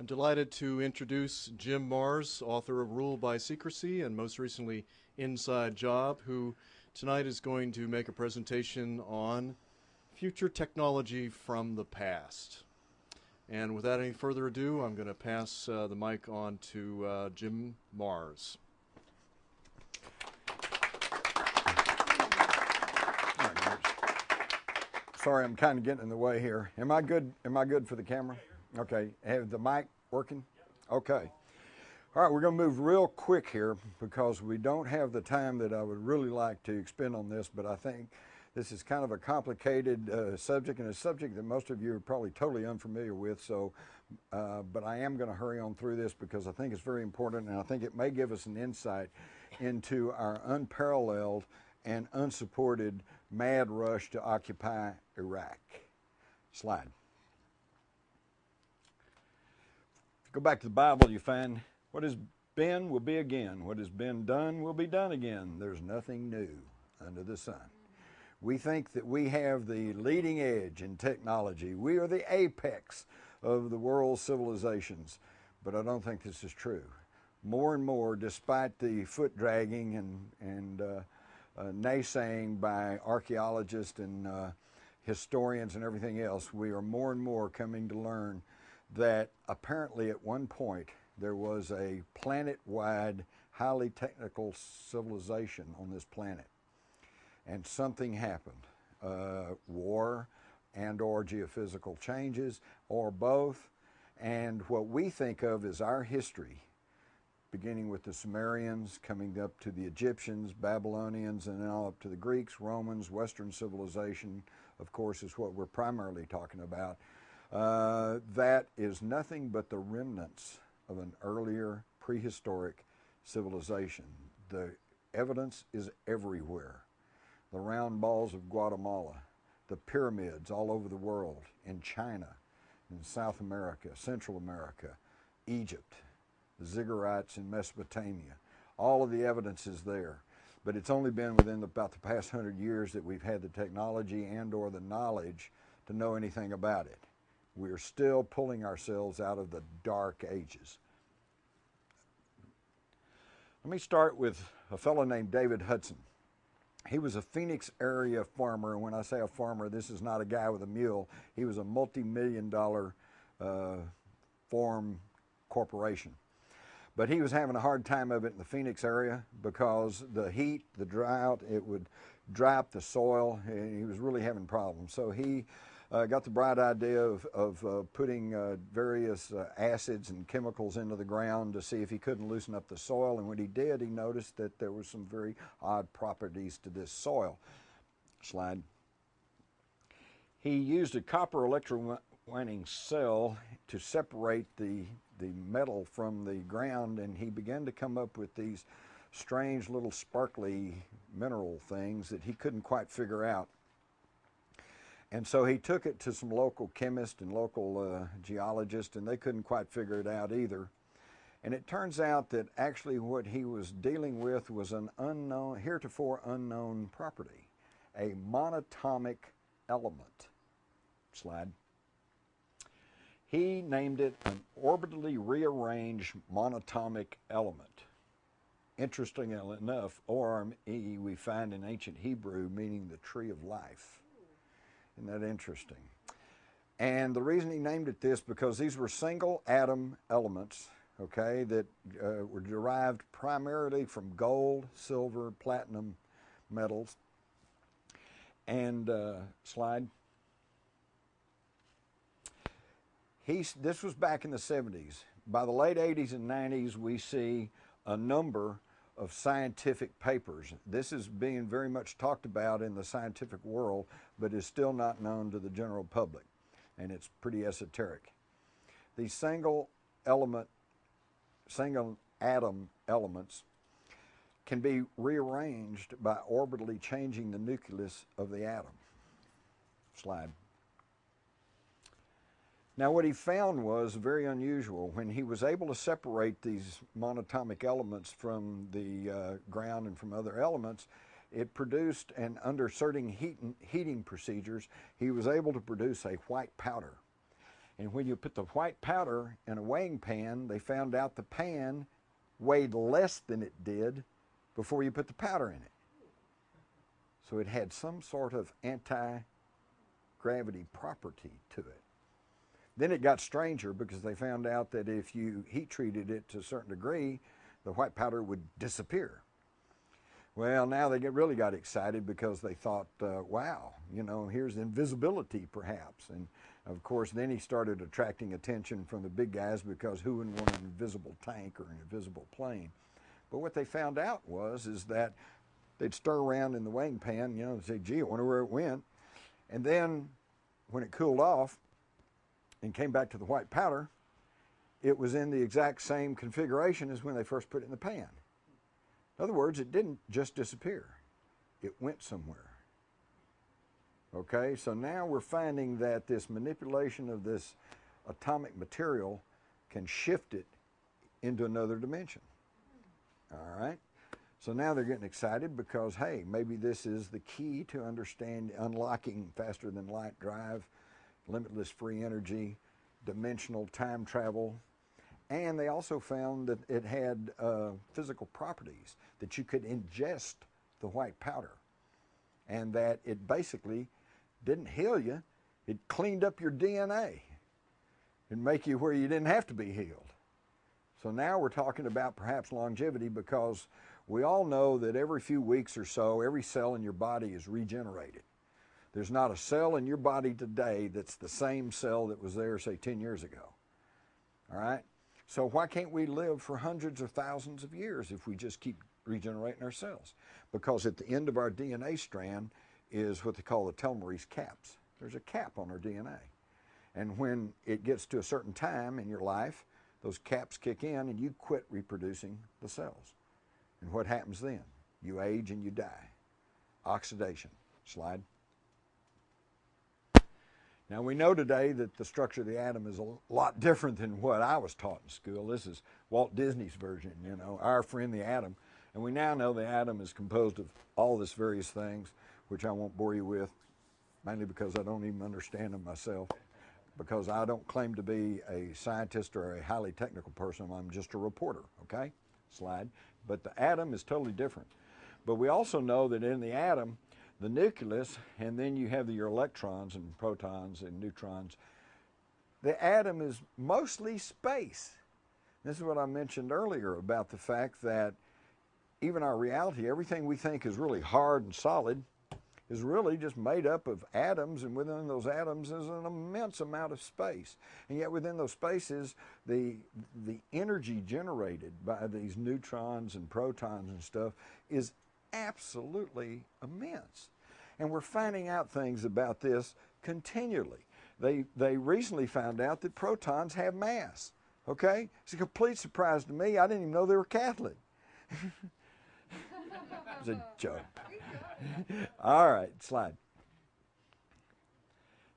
I'm delighted to introduce Jim Marrs, author of Rule by Secrecy and most recently Inside Job, who tonight is going to make a presentation on future technology from the past. And without any further ado, I'm going to pass the mic on to Jim Marrs. Sorry, I'm kind of getting in the way here. Am I good? Am I good for the camera? Okay. Have the mic working? Okay. All right, we're going to move real quick here because we don't have the time that I would really like to expend on this, but I think this is kind of a complicated subject, and a subject that most of you are probably totally unfamiliar with. So, but I am going to hurry on through this because I think it's very important, and I think it may give us an insight into our unparalleled and unsupported mad rush to occupy Iraq. Slide. If you go back to the Bible, you find what has been will be again. What has been done will be done again. There's nothing new under the sun. We think that we have the leading edge in technology. We are the apex of the world's civilizations, but I don't think this is true. More and more, despite the foot dragging and naysaying by archaeologists and historians and everything else, we are more and more coming to learn that apparently at one point there was a planet-wide, highly technical civilization on this planet. And something happened. War and or geophysical changes, or both. And what we think of as our history, beginning with the Sumerians, coming up to the Egyptians, Babylonians, and now up to the Greeks, Romans, Western civilization, of course, is what we're primarily talking about. That is nothing but the remnants of an earlier prehistoric civilization. The evidence is everywhere. The round balls of Guatemala, the pyramids all over the world, in China, in South America, Central America, Egypt, the ziggurats in Mesopotamia. All of the evidence is there. But it's only been within about the past 100 years that we've had the technology and or the knowledge to know anything about it. We're still pulling ourselves out of the dark ages. Let me start with a fellow named David Hudson. He was a Phoenix area farmer, and when I say a farmer, this is not a guy with a mule. He was a multi-million-dollar farm corporation. But he was having a hard time of it in the Phoenix area because the heat, the drought, it would dry up the soil, and he was really having problems. So he got the bright idea of putting various acids and chemicals into the ground to see if he couldn't loosen up the soil. And when he did, he noticed that there were some very odd properties to this soil. Slide. He used a copper electrowinning cell to separate the metal from the ground, and he began to come up with these strange little sparkly mineral things that he couldn't quite figure out. And so he took it to some local chemists and local geologists, and they couldn't quite figure it out either. And it turns out that actually what he was dealing with was an unknown, heretofore unknown property, a monatomic element. Slide. He named it an orbitally rearranged monatomic element. Interestingly enough, ORME we find in ancient Hebrew meaning the tree of life. Isn't that interesting? And the reason he named it this, because these were single atom elements, okay, that were derived primarily from gold, silver, platinum metals. And slide. This was back in the 70s. By the late 80s and 90s, we see a number of scientific papers. This is being very much talked about in the scientific world, but is still not known to the general public, and it's pretty esoteric. These single atom elements can be rearranged by orbitally changing the nucleus of the atom. Slide. Now what he found was very unusual. When he was able to separate these monatomic elements from the ground and from other elements, it produced, and under certain heating procedures, he was able to produce a white powder. And when you put the white powder in a weighing pan, they found out the pan weighed less than it did before you put the powder in it. So it had some sort of anti-gravity property to it. Then it got stranger because they found out that if you heat treated it to a certain degree, the white powder would disappear. Well, now they really got excited because they thought, wow, you know, here's invisibility perhaps. And of course, then he started attracting attention from the big guys because who wouldn't want an invisible tank or an invisible plane? But what they found out is that they'd stir around in the weighing pan, you know, and say, gee, I wonder where it went. And then when it cooled off and came back to the white powder, it was in the exact same configuration as when they first put it in the pan. In other words, it didn't just disappear. It went somewhere. Okay, so now we're finding that this manipulation of this atomic material can shift it into another dimension. All right, so now they're getting excited because, hey, maybe this is the key to unlocking faster than light drive, limitless free energy, dimensional time travel. And they also found that it had physical properties, that you could ingest the white powder, and that it basically didn't heal you, it cleaned up your DNA and make you where you didn't have to be healed. So now we're talking about perhaps longevity, because we all know that every few weeks or so, every cell in your body is regenerated. There's not a cell in your body today that's the same cell that was there, say, 10 years ago. All right? So why can't we live for hundreds or thousands of years if we just keep regenerating our cells? Because at the end of our DNA strand is what they call the telomerase caps. There's a cap on our DNA. And when it gets to a certain time in your life, those caps kick in and you quit reproducing the cells. And what happens then? You age and you die. Oxidation. Slide. Now we know today that the structure of the atom is a lot different than what I was taught in school. This is Walt Disney's version, you know, Our Friend the Atom. And we now know the atom is composed of all these various things, which I won't bore you with, mainly because I don't even understand them myself, because I don't claim to be a scientist or a highly technical person. I'm just a reporter, okay? Slide. But the atom is totally different. But we also know that in the atom, the nucleus, and then you have your electrons and protons and neutrons. The atom is mostly space. This is what I mentioned earlier about the fact that even our reality, everything we think is really hard and solid, is really just made up of atoms, and within those atoms is an immense amount of space. And yet within those spaces, the energy generated by these neutrons and protons and stuff is absolutely immense. And we're finding out things about this continually. They recently found out that protons have mass. Okay? It's a complete surprise to me. I didn't even know they were Catholic. It's a joke. All right, slide.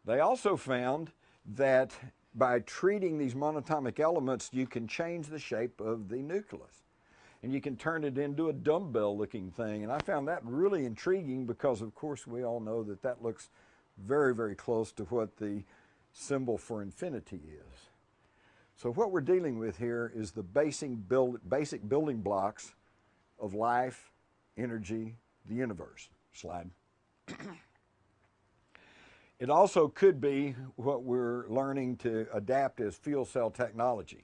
They also found that by treating these monatomic elements, you can change the shape of the nucleus. And you can turn it into a dumbbell-looking thing. And I found that really intriguing because, of course, we all know that that looks very, very close to what the symbol for infinity is. So what we're dealing with here is the basic building blocks of life, energy, the universe. Slide. It also could be what we're learning to adapt as fuel cell technology.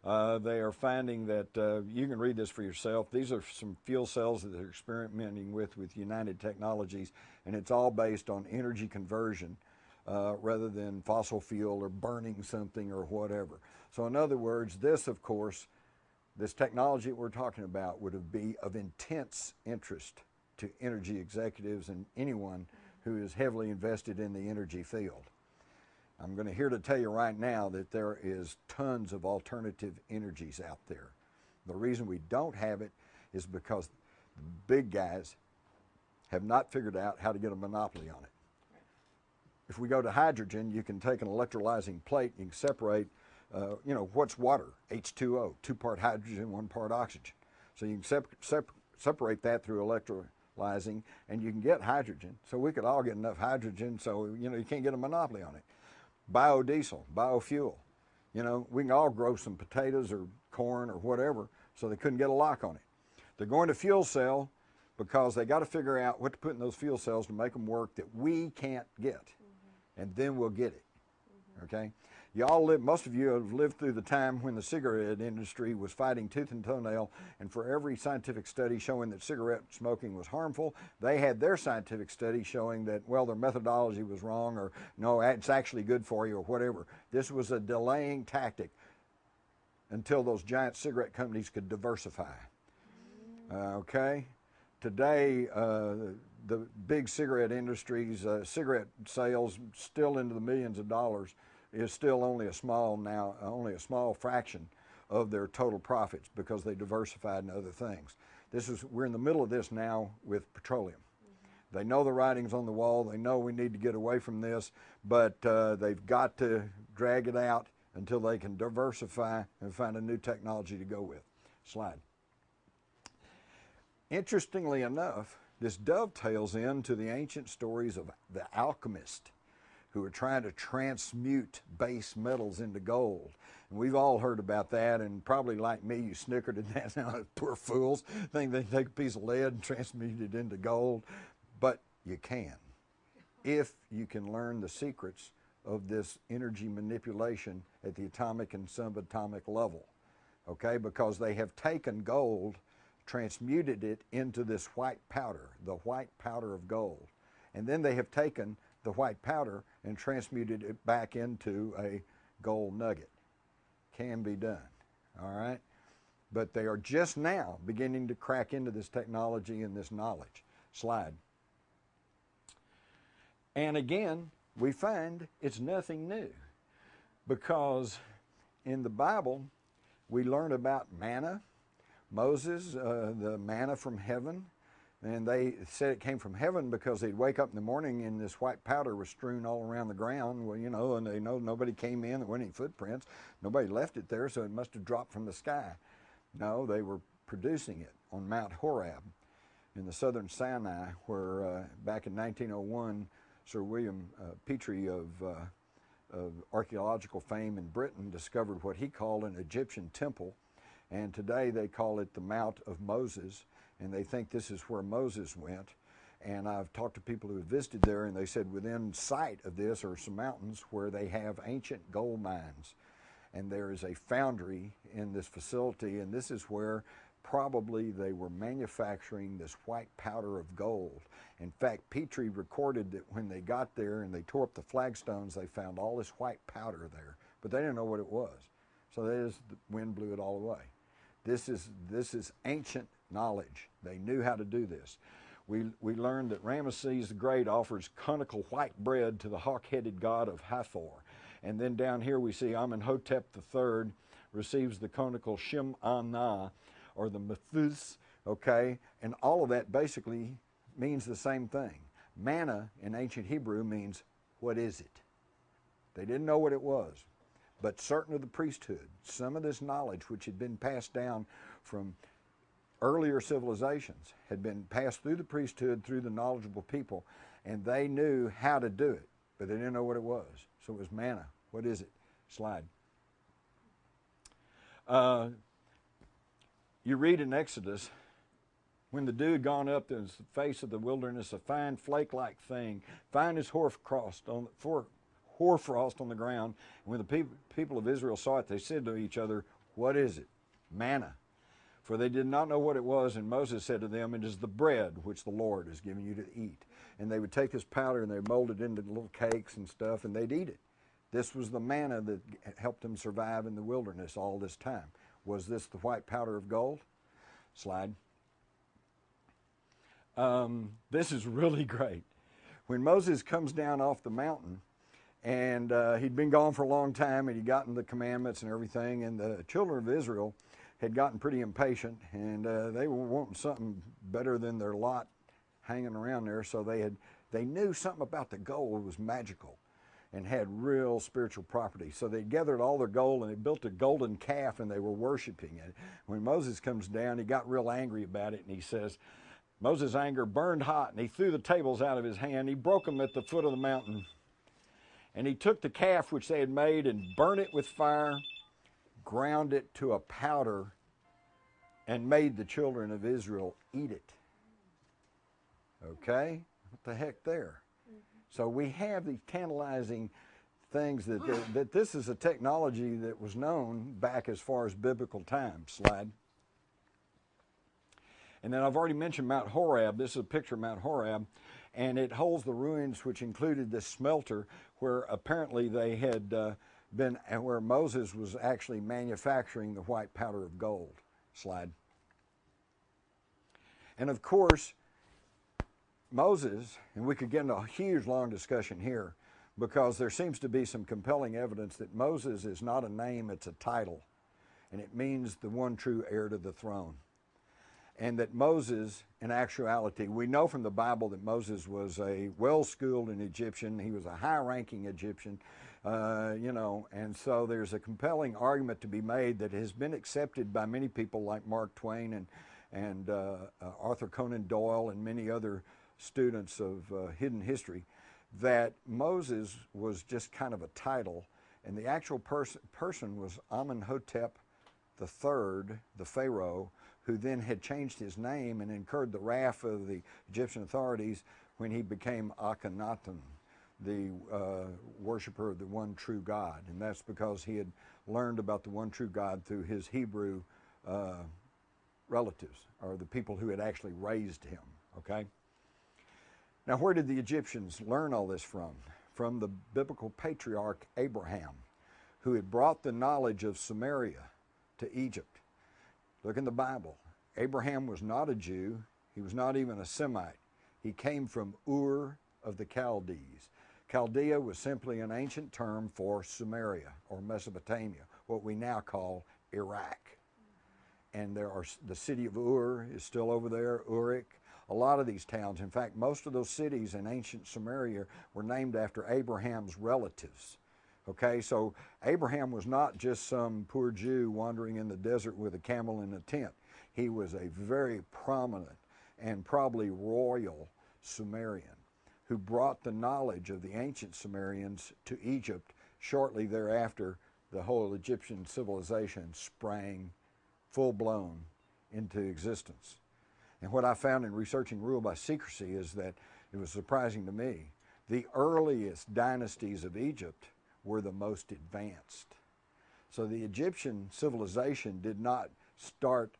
They are finding that, you can read this for yourself, these are some fuel cells that they're experimenting with United Technologies, and it's all based on energy conversion rather than fossil fuel or burning something or whatever. So in other words, this, of course, this technology that we're talking about would be of intense interest to energy executives and anyone who is heavily invested in the energy field. I'm going to here to tell you right now that there is tons of alternative energies out there. The reason we don't have it is because the big guys have not figured out how to get a monopoly on it. If we go to hydrogen, you can take an electrolyzing plate and you can separate, what's water? H2O, 2-part hydrogen, 1 part oxygen. So you can separate that through electrolyzing and you can get hydrogen. So we could all get enough hydrogen so, you can't get a monopoly on it. biodiesel, biofuel. You know, we can all grow some potatoes or corn or whatever, so they couldn't get a lock on it. They're going to fuel cell because they got to figure out what to put in those fuel cells to make them work that we can't get, and then we'll get it. Okay? Y'all live, most of you have lived through the time when the cigarette industry was fighting tooth and toenail, and for every scientific study showing that cigarette smoking was harmful, they had their scientific study showing that, well, their methodology was wrong, or no, it's actually good for you, or whatever. This was a delaying tactic until those giant cigarette companies could diversify. Okay? Today, the big cigarette industries, cigarette sales still into the millions of dollars, is still only a small fraction of their total profits because they diversified in other things. We're in the middle of this now with petroleum. They know the writing's on the wall. They know we need to get away from this, but they've got to drag it out until they can diversify and find a new technology to go with. Slide. Interestingly enough, this dovetails into the ancient stories of the alchemist who are trying to transmute base metals into gold. And we've all heard about that, and probably like me, you snickered at that. Now, poor fools think they take a piece of lead and transmute it into gold. But you can, if you can learn the secrets of this energy manipulation at the atomic and subatomic level. Okay, because they have taken gold, transmuted it into this white powder, the white powder of gold. And then they have taken the white powder and transmuted it back into a gold nugget. Can be done, all right? But they are just now beginning to crack into this technology and this knowledge. Slide. And again, we find it's nothing new, because in the Bible, we learn about manna, Moses, the manna from heaven. And they said it came from heaven because they'd wake up in the morning and this white powder was strewn all around the ground. Well, you know, and they know nobody came in, there weren't any footprints. Nobody left it there, so it must have dropped from the sky. No, they were producing it on Mount Horeb in the southern Sinai, where back in 1901, Sir William Petrie of archaeological fame in Britain discovered what he called an Egyptian temple. And today they call it the Mount of Moses. And they think this is where Moses went. And I've talked to people who have visited there, and they said within sight of this are some mountains where they have ancient gold mines. And there is a foundry in this facility, and this is where probably they were manufacturing this white powder of gold. In fact, Petrie recorded that when they got there and they tore up the flagstones, they found all this white powder there. But they didn't know what it was. So the wind blew it all away. This is ancient knowledge. They knew how to do this. We learned that Ramesses the Great offers conical white bread to the hawk-headed god of Hathor. And then down here we see Amenhotep III receives the conical Shem-Anah, or the Methus, okay? And all of that basically means the same thing. Manna in ancient Hebrew means, what is it? They didn't know what it was. But certain of the priesthood, some of this knowledge which had been passed down from earlier civilizations had been passed through the priesthood, through the knowledgeable people, and they knew how to do it, but they didn't know what it was. So it was manna. What is it? Slide. You read in Exodus, when the dew had gone up the face of the wilderness, a fine flake-like thing, fine as hoarfrost on the ground. And when the people of Israel saw it, they said to each other, what is it? Manna. For they did not know what it was, and Moses said to them, it is the bread which the Lord has given you to eat. And they would take this powder and they mold it into little cakes and stuff, and they'd eat it. This was the manna that helped them survive in the wilderness all this time. Was this the white powder of gold? Slide. This is really great. When Moses comes down off the mountain, and he'd been gone for a long time, and he'd gotten the commandments and everything, and the children of Israel had gotten pretty impatient, and they were wanting something better than their lot hanging around there. So they knew something about the gold was magical and had real spiritual property. So they gathered all their gold and they built a golden calf and they were worshiping it. When Moses comes down, he got real angry about it, and he says, Moses' anger burned hot, and he threw the tables out of his hand. He broke them at the foot of the mountain. And he took the calf which they had made and burnt it with fire, ground it to a powder, and made the children of Israel eat it. Okay? What the heck there? So we have these tantalizing things that this is a technology that was known back as far as biblical times. Slide. And then I've already mentioned Mount Horeb. This is a picture of Mount Horeb, and it holds the ruins which included this smelter where apparently they had been, and where Moses was actually manufacturing the white powder of gold. Slide. And of course, Moses, and we could get into a huge long discussion here, because there seems to be some compelling evidence that Moses is not a name, it's a title. And it means the one true heir to the throne. And that Moses, in actuality, we know from the Bible that Moses was a well-schooled Egyptian. He was a high-ranking Egyptian, and so there's a compelling argument to be made that has been accepted by many people like Mark Twain and Arthur Conan Doyle and many other students of hidden history, that Moses was just kind of a title, and the actual person was Amenhotep III, the Pharaoh, who then had changed his name and incurred the wrath of the Egyptian authorities when he became Akhenaten, the worshiper of the one true God. And that's because he had learned about the one true God through his Hebrew relatives, or the people who had actually raised him, okay? Now, where did the Egyptians learn all this from? From the biblical patriarch Abraham, who had brought the knowledge of Samaria to Egypt. Look in the Bible. Abraham was not a Jew. He was not even a Semite. He came from Ur of the Chaldees. Chaldea was simply an ancient term for Samaria or Mesopotamia, what we now call Iraq. And the city of Ur is still over there, Uruk. A lot of these towns, in fact, most of those cities in ancient Samaria were named after Abraham's relatives. Okay, so Abraham was not just some poor Jew wandering in the desert with a camel in a tent. He was a very prominent and probably royal Sumerian who brought the knowledge of the ancient Sumerians to Egypt. Shortly thereafter, the whole Egyptian civilization sprang full-blown into existence. And what I found in researching Rule by Secrecy is that it was surprising to me. The earliest dynasties of Egypt were the most advanced. So the Egyptian civilization did not start,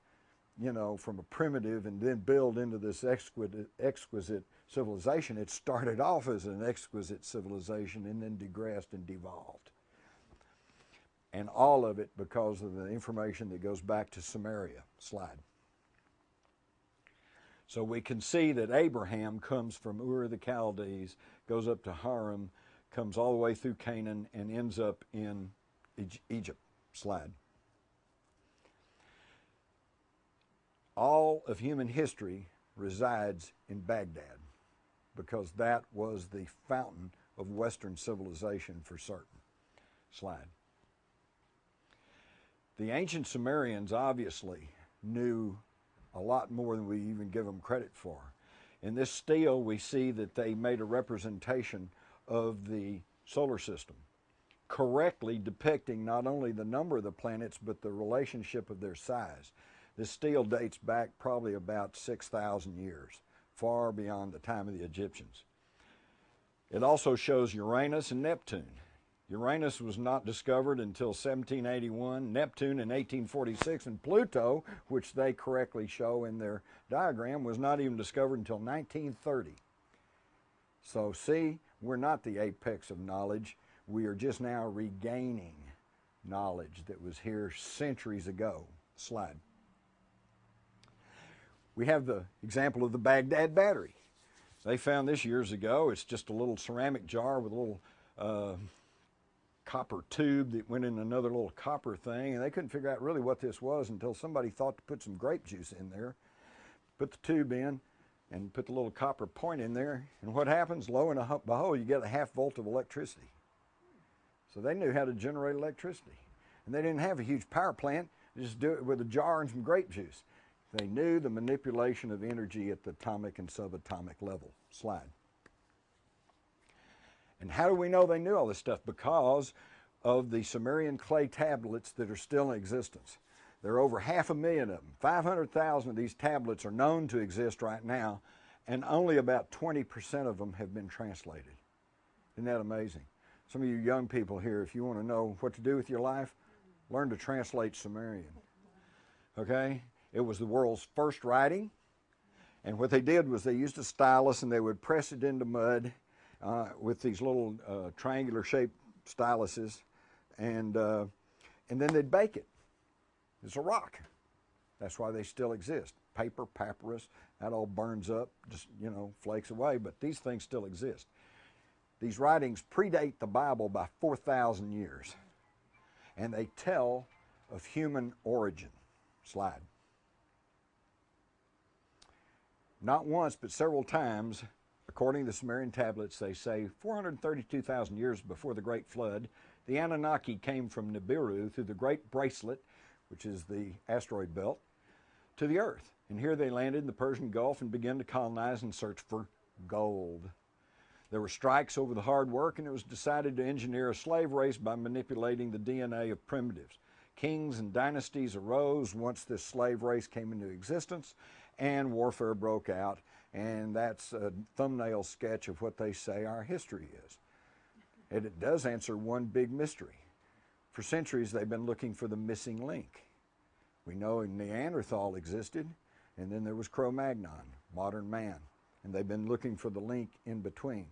from a primitive and then build into this exquisite civilization. It started off as an exquisite civilization and then digressed and devolved. And all of it because of the information that goes back to Samaria. Slide. So we can see that Abraham comes from Ur of the Chaldees, goes up to Haran, comes all the way through Canaan, and ends up in Egypt. Slide. All of human history resides in Baghdad because that was the fountain of Western civilization for certain. Slide. The ancient Sumerians obviously knew a lot more than we even give them credit for. In this stele, we see that they made a representation of the solar system, correctly depicting not only the number of the planets, but the relationship of their size. This stele dates back probably about 6,000 years, far beyond the time of the Egyptians. It also shows Uranus and Neptune. Uranus was not discovered until 1781, Neptune in 1846, and Pluto, which they correctly show in their diagram, was not even discovered until 1930. So see, we're not the apex of knowledge. We are just now regaining knowledge that was here centuries ago. Slide. We have the example of the Baghdad battery. They found this years ago. It's just a little ceramic jar with a little copper tube that went in another little copper thing, and they couldn't figure out really what this was until somebody thought to put some grape juice in there, put the tube in, and put the little copper point in there, and what happens? Lo and behold, you get a half volt of electricity. So they knew how to generate electricity. And they didn't have a huge power plant, just do it with a jar and some grape juice. They knew the manipulation of energy at the atomic and subatomic level. Slide. And how do we know they knew all this stuff? Because of the Sumerian clay tablets that are still in existence. There are over 500,000 of them. 500,000 of these tablets are known to exist right now, and only about 20% of them have been translated. Isn't that amazing? Some of you young people here, if you want to know what to do with your life, learn to translate Sumerian. Okay? It was the world's first writing, and what they did was they used a stylus and they would press it into mud with these little triangular shaped styluses, and then they'd bake it. It's a rock. That's why they still exist. Paper, papyrus, that all burns up, just, flakes away, but these things still exist. These writings predate the Bible by 4,000 years, and they tell of human origin. Slide. Not once, but several times, according to the Sumerian tablets, they say 432,000 years before the Great Flood, the Anunnaki came from Nibiru through the Great Bracelet, which is the asteroid belt, to the Earth. And here they landed in the Persian Gulf and began to colonize and search for gold. There were strikes over the hard work, and it was decided to engineer a slave race by manipulating the DNA of primitives. Kings and dynasties arose once this slave race came into existence, and warfare broke out, and that's a thumbnail sketch of what they say our history is. And it does answer one big mystery. For centuries, they've been looking for the missing link. We know Neanderthal existed, and then there was Cro-Magnon, modern man, and they've been looking for the link in between.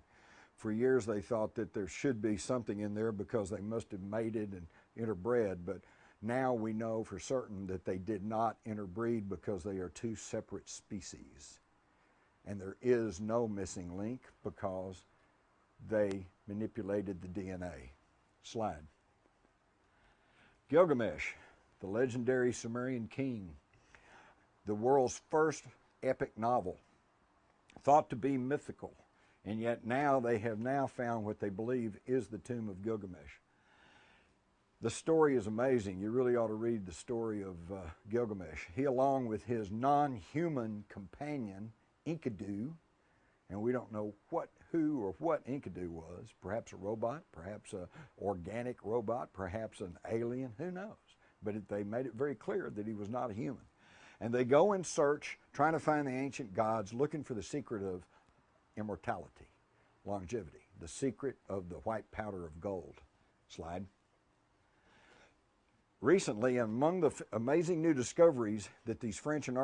For years, they thought that there should be something in there because they must have mated and interbred, but now we know for certain that they did not interbreed because they are two separate species. And there is no missing link because they manipulated the DNA. Slide. Gilgamesh, the legendary Sumerian king, the world's first epic novel, thought to be mythical, and yet now they have now found what they believe is the tomb of Gilgamesh. The story is amazing. You really ought to read the story of Gilgamesh. He, along with his non-human companion, Enkidu, and we don't know who or what Enkidu was, perhaps a robot, perhaps an organic robot, perhaps an alien, who knows? But they made it very clear that he was not a human. And they go in search, trying to find the ancient gods, looking for the secret of immortality, longevity, the secret of the white powder of gold. Slide. Recently, among the amazing new discoveries that these French and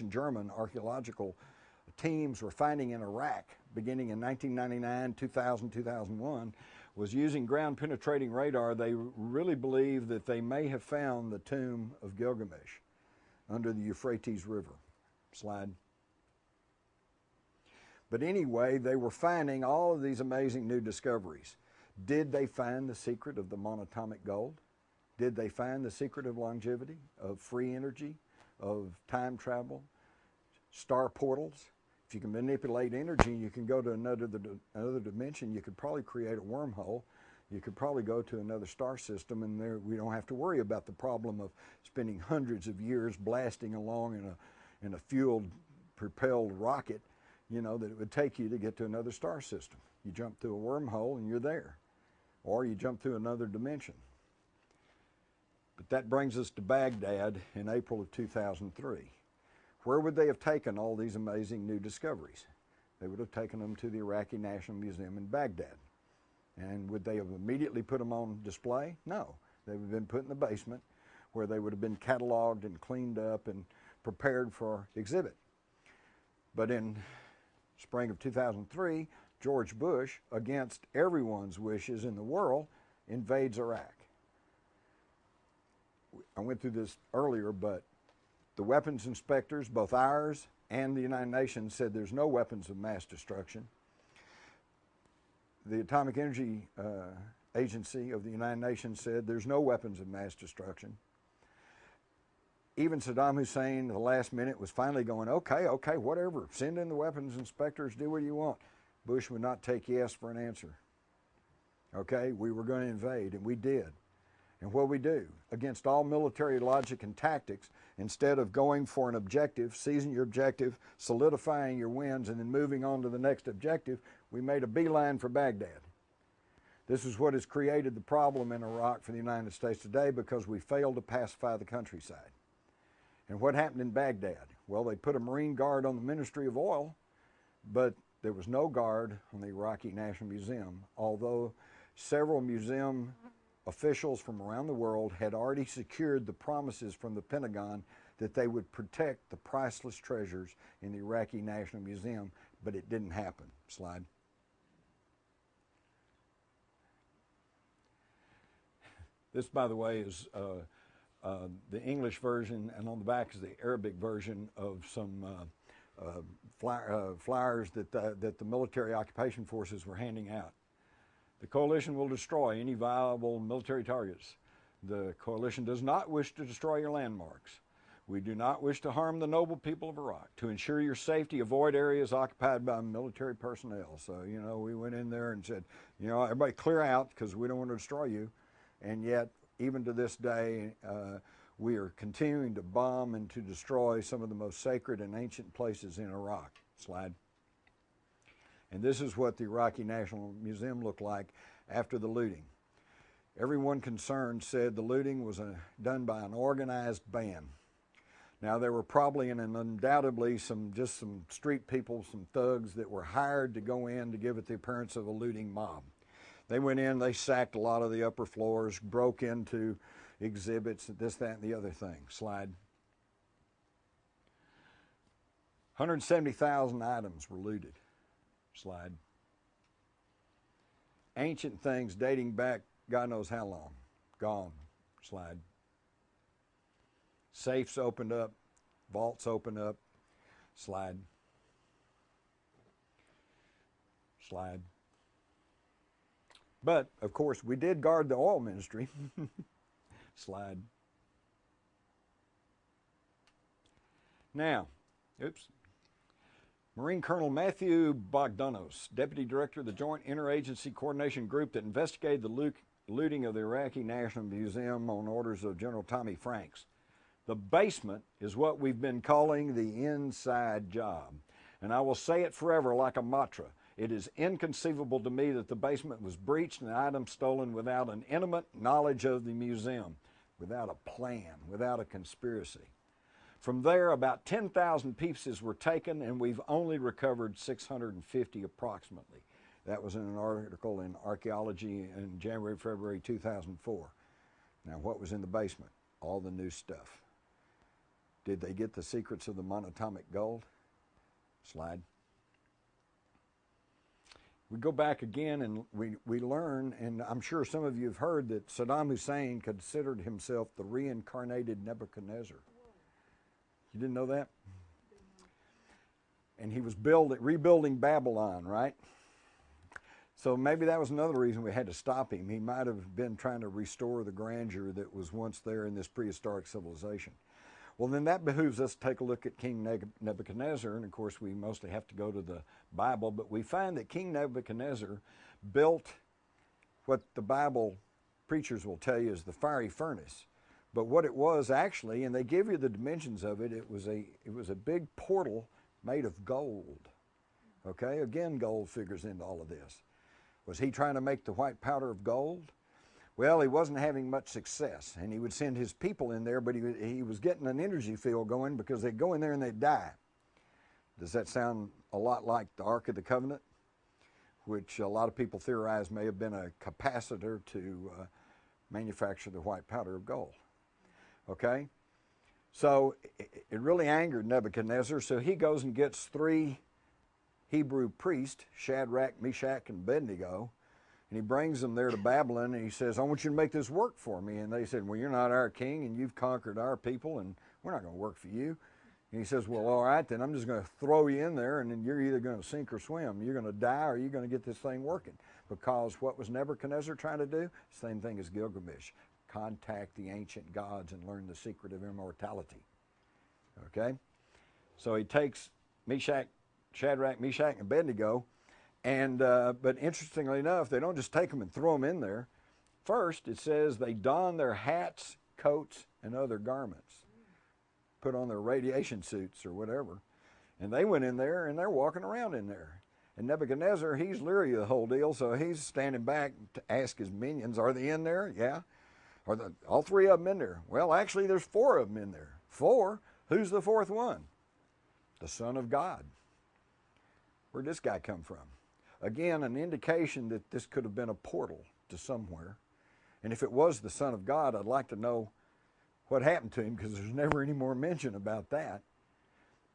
German archaeological teams were finding in Iraq beginning in 1999, 2000, 2001, was using ground-penetrating radar. They really believe that they may have found the tomb of Gilgamesh under the Euphrates River. Slide. But anyway, they were finding all of these amazing new discoveries. Did they find the secret of the monatomic gold? Did they find the secret of longevity, of free energy, of time travel, star portals? If you can manipulate energy, you can go to another dimension. You could probably create a wormhole. You could probably go to another star system, and there we don't have to worry about the problem of spending hundreds of years blasting along in a fuel-propelled rocket, that it would take you to get to another star system. You jump through a wormhole, and you're there. Or you jump through another dimension. But that brings us to Baghdad in April of 2003. Where would they have taken all these amazing new discoveries? They would have taken them to the Iraqi National Museum in Baghdad. And would they have immediately put them on display? No. They would have been put in the basement where they would have been cataloged and cleaned up and prepared for exhibit. But in spring of 2003, George Bush, against everyone's wishes in the world, invades Iraq. I went through this earlier, but the weapons inspectors, both ours and the United Nations, said there's no weapons of mass destruction. The Atomic Energy Agency of the United Nations said there's no weapons of mass destruction. Even Saddam Hussein, at the last minute, was finally going, okay, whatever, send in the weapons inspectors, do what you want. Bush would not take yes for an answer. Okay, we were going to invade, and we did. And what we do, against all military logic and tactics, instead of going for an objective, seizing your objective, solidifying your wins, and then moving on to the next objective, We made a beeline for Baghdad. This is what has created the problem in Iraq for the United States today because we failed to pacify the countryside. And what happened in Baghdad? Well, they put a Marine guard on the Ministry of Oil, but there was no guard on the Iraqi National Museum, although several museum officials from around the world had already secured the promises from the Pentagon that they would protect the priceless treasures in the Iraqi National Museum, but it didn't happen. Slide. This, by the way, is the English version, and on the back is the Arabic version of some flyers that the military occupation forces were handing out. The coalition will destroy any viable military targets. The coalition does not wish to destroy your landmarks. We do not wish to harm the noble people of Iraq. To ensure your safety, avoid areas occupied by military personnel. So, you know, we went in there and said, you know, everybody clear out because we don't want to destroy you. And yet, even to this day, we are continuing to bomb and to destroy some of the most sacred and ancient places in Iraq. Slide. And this is what the Iraqi National Museum looked like after the looting. Everyone concerned said the looting was done by an organized band. Now, there were probably and undoubtedly some street people, some thugs that were hired to go in to give it the appearance of a looting mob. They went in, they sacked a lot of the upper floors, broke into exhibits, this, that, and the other thing. Slide. 170,000 items were looted. Slide. Ancient things dating back God knows how long. Gone. Slide. Safes opened up. Vaults opened up. Slide. Slide. But, of course, we did guard the oil ministry. Slide. Now, oops. Marine Colonel Matthew Bogdanos, Deputy Director of the Joint Interagency Coordination Group that investigated the looting of the Iraqi National Museum on orders of General Tommy Franks. The basement is what we've been calling the inside job. And I will say it forever like a mantra. It is inconceivable to me that the basement was breached and items stolen without an intimate knowledge of the museum, without a plan, without a conspiracy. From there, about 10,000 pieces were taken, and we've only recovered 650 approximately. That was in an article in Archaeology in January, February 2004. Now, what was in the basement? All the new stuff. Did they get the secrets of the monatomic gold? Slide. We go back again and we learn, and I'm sure some of you have heard that Saddam Hussein considered himself the reincarnated Nebuchadnezzar. You didn't know that? And he was rebuilding Babylon, right? So maybe that was another reason we had to stop him. He might have been trying to restore the grandeur that was once there in this prehistoric civilization. Well, then that behooves us to take a look at King Nebuchadnezzar, and of course we mostly have to go to the Bible, but we find that King Nebuchadnezzar built what the Bible preachers will tell you is the fiery furnace. But what it was actually, and they give you the dimensions of it, it was a big portal made of gold. Okay, again, gold figures into all of this. Was he trying to make the white powder of gold? Well, he wasn't having much success, and he would send his people in there, but he was getting an energy field going because they'd go in there and they'd die. Does that sound a lot like the Ark of the Covenant, which a lot of people theorize may have been a capacitor to manufacture the white powder of gold? Okay? So it really angered Nebuchadnezzar, so he goes and gets 3 Hebrew priests, Shadrach, Meshach, and Abednego, and he brings them there to Babylon, and he says, I want you to make this work for me. And they said, well, you're not our king, and you've conquered our people, and we're not going to work for you. And he says, well, all right, then I'm just going to throw you in there, and then you're either going to sink or swim. You're going to die, or you're going to get this thing working. Because what was Nebuchadnezzar trying to do? Same thing as Gilgamesh. Contact the ancient gods and learn the secret of immortality. Okay? So he takes Shadrach, Meshach, and Abednego, and but interestingly enough, they don't just take them and throw them in there. First, it says they don their hats, coats, and other garments, put on their radiation suits or whatever, and they went in there and they're walking around in there. And Nebuchadnezzar, he's leery of the whole deal, so he's standing back to ask his minions, are they in there? Yeah. Are all three of them in there? Well, actually, there's four of them in there. Four? Who's the fourth one? The Son of God. Where'd this guy come from? Again, an indication that this could have been a portal to somewhere. And if it was the Son of God, I'd like to know what happened to him, because there's never any more mention about that.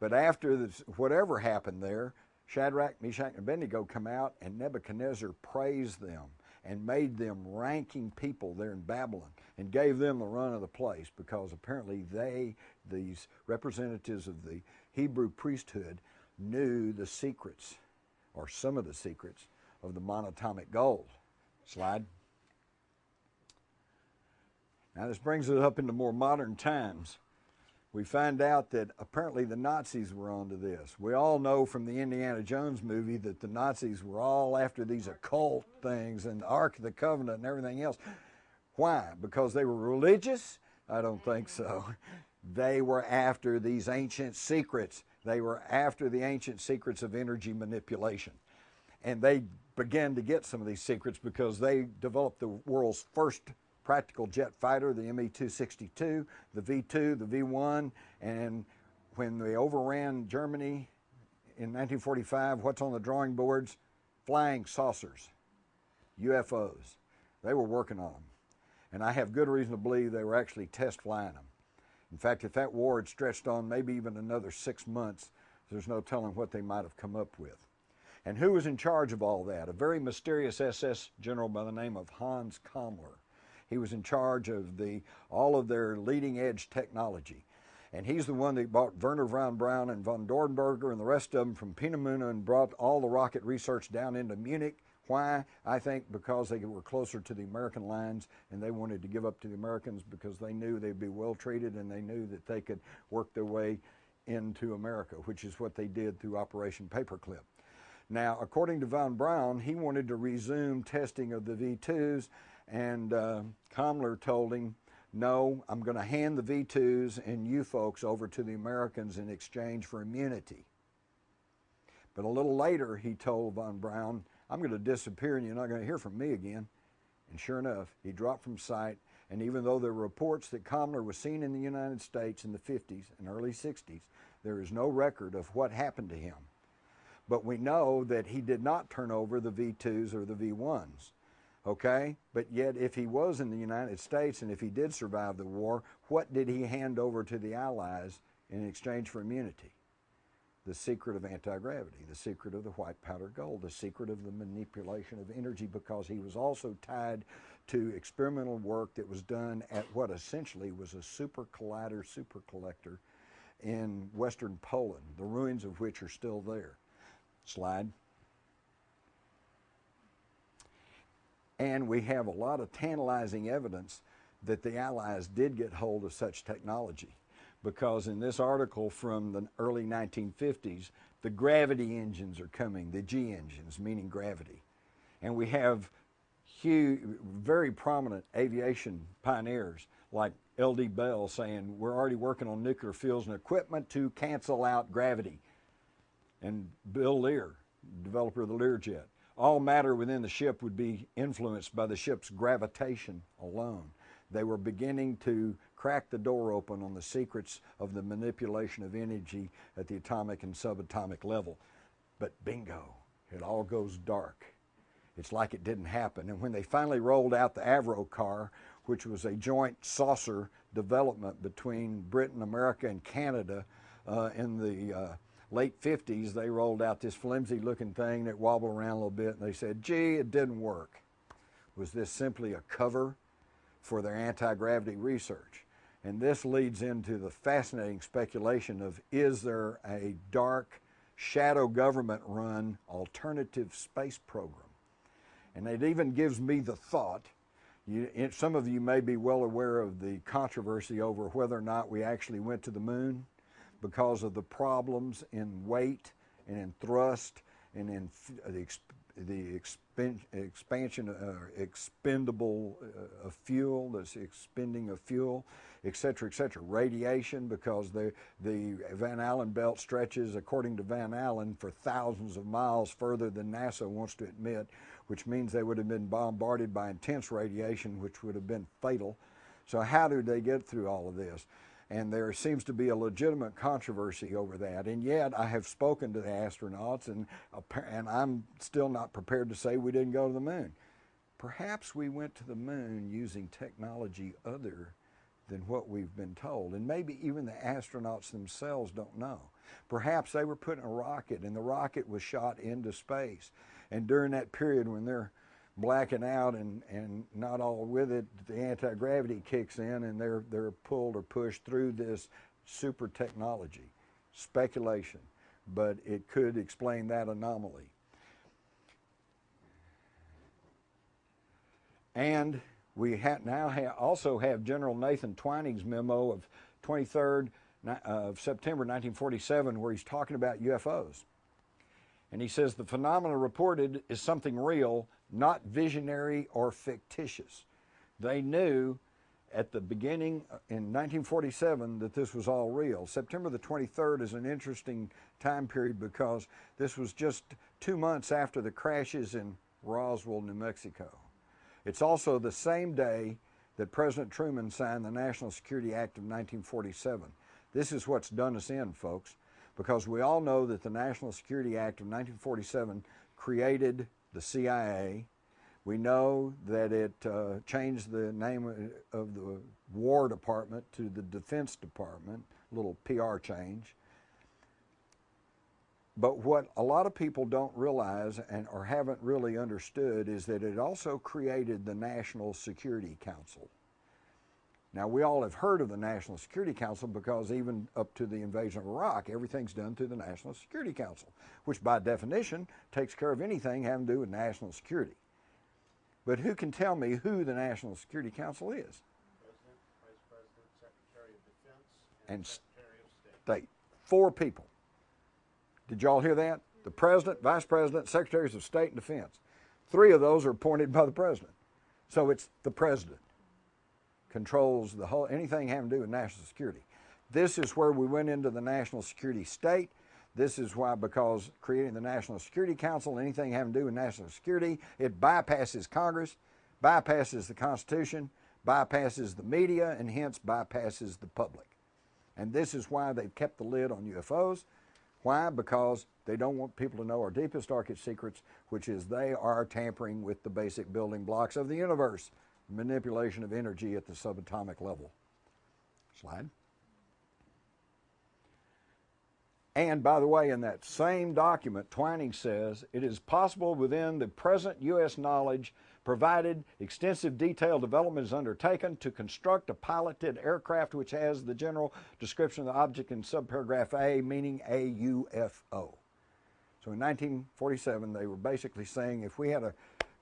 But after this, whatever happened there, Shadrach, Meshach, and Abednego come out, and Nebuchadnezzar praised them and made them ranking people there in Babylon and gave them the run of the place, because apparently they, these representatives of the Hebrew priesthood, knew the secrets, or some of the secrets, of the monatomic gold. Slide. Now this brings it up into more modern times. We find out that apparently the Nazis were onto this. We all know from the Indiana Jones movie that the Nazis were all after these occult things and the Ark of the Covenant and everything else. Why? Because they were religious? I don't think so. They were after these ancient secrets. They were after the ancient secrets of energy manipulation. And they began to get some of these secrets because they developed the world's first practical jet fighter, the Me-262, the V-2, the V-1, and when they overran Germany in 1945, what's on the drawing boards? Flying saucers, UFOs. They were working on them. And I have good reason to believe they were actually test flying them. In fact, if that war had stretched on maybe even another 6 months, there's no telling what they might have come up with. And who was in charge of all that? A very mysterious SS general by the name of Hans Kammler. He was in charge of all of their leading edge technology. And he's the one that brought Werner von Braun and von Dornberger and the rest of them from Peenemünde and brought all the rocket research down into Munich. Why? I think because they were closer to the American lines and they wanted to give up to the Americans because they knew they'd be well treated and they knew that they could work their way into America, which is what they did through Operation Paperclip. Now, according to von Braun, he wanted to resume testing of the V-2s, and Kammler told him, no, I'm going to hand the V-2s and you folks over to the Americans in exchange for immunity. But a little later, he told von Braun, I'm going to disappear and you're not going to hear from me again. And sure enough, he dropped from sight. And even though there were reports that Kammler was seen in the United States in the 50s and early 60s, there is no record of what happened to him. But we know that he did not turn over the V-2s or the V-1s. Okay? But yet, if he was in the United States and if he did survive the war, what did he hand over to the Allies in exchange for immunity? The secret of anti-gravity, the secret of the white powder gold, the secret of the manipulation of energy, because he was also tied to experimental work that was done at what essentially was a super collider, super collector in western Poland, the ruins of which are still there. Slide. And we have a lot of tantalizing evidence that the Allies did get hold of such technology, because in this article from the early 1950s, the gravity engines are coming, the G engines, meaning gravity. And we have huge, very prominent aviation pioneers like L.D. Bell saying, we're already working on nuclear fuels and equipment to cancel out gravity. And Bill Lear, developer of the Learjet. All matter within the ship would be influenced by the ship's gravitation alone. They were beginning to crack the door open on the secrets of the manipulation of energy at the atomic and subatomic level. But bingo, it all goes dark. It's like it didn't happen. And when they finally rolled out the Avro car, which was a joint saucer development between Britain, America, and Canada in the late 50s, they rolled out this flimsy looking thing that wobbled around a little bit, and they said, gee, it didn't work. Was this simply a cover for their anti-gravity research? And this leads into the fascinating speculation of, is there a dark, shadow government-run alternative space program? And it even gives me the thought, some of you may be well aware of the controversy over whether or not we actually went to the moon, because of the problems in weight and in thrust and in expansion, expendable of fuel, that's expending of fuel, et cetera, radiation, because the Van Allen belt stretches, according to Van Allen, for thousands of miles further than NASA wants to admit, which means they would have been bombarded by intense radiation, which would have been fatal. So how do they get through all of this? And there seems to be a legitimate controversy over that. And yet I have spoken to the astronauts, and I'm still not prepared to say we didn't go to the moon. Perhaps we went to the moon using technology other than what we've been told. And maybe even the astronauts themselves don't know. Perhaps they were put in a rocket, and the rocket was shot into space. And during that period when they're blacking out and not all with it, the anti-gravity kicks in and they're pulled or pushed through this super technology. Speculation, but it could explain that anomaly. And we also have General Nathan Twining's memo of 23rd of September 1947, where he's talking about UFOs. And he says the phenomena reported is something real, not visionary or fictitious. They knew at the beginning in 1947 that this was all real. September the 23rd is an interesting time period because this was just 2 months after the crashes in Roswell, New Mexico. It's also the same day that President Truman signed the National Security Act of 1947. This is what's done us in, folks, because we all know that the National Security Act of 1947 created the CIA. We know that it changed the name of the War Department to the Defense Department, a little PR change. But what a lot of people don't realize or haven't really understood is that it also created the National Security Council. Now, we all have heard of the National Security Council because even up to the invasion of Iraq, everything's done through the National Security Council, which by definition takes care of anything having to do with national security. But who can tell me who the National Security Council is? President, Vice President, Secretary of Defense, and Secretary of State. 4 people. Did y'all hear that? The President, Vice President, Secretaries of State, and Defense. 3 of those are appointed by the President. So it's the President controls the whole, anything having to do with national security. This is where we went into the national security state. This is why, because creating the National Security Council, anything having to do with national security, it bypasses Congress, bypasses the Constitution, bypasses the media, and hence bypasses the public. And this is why they've kept the lid on UFOs. Why? Because they don't want people to know our deepest, darkest secrets, which is they are tampering with the basic building blocks of the universe. Manipulation of energy at the subatomic level. Slide. And by the way, in that same document, Twining says, it is possible within the present U.S. knowledge, provided extensive detailed development is undertaken, to construct a piloted aircraft which has the general description of the object in subparagraph A, meaning a UFO. So in 1947, they were basically saying if we had a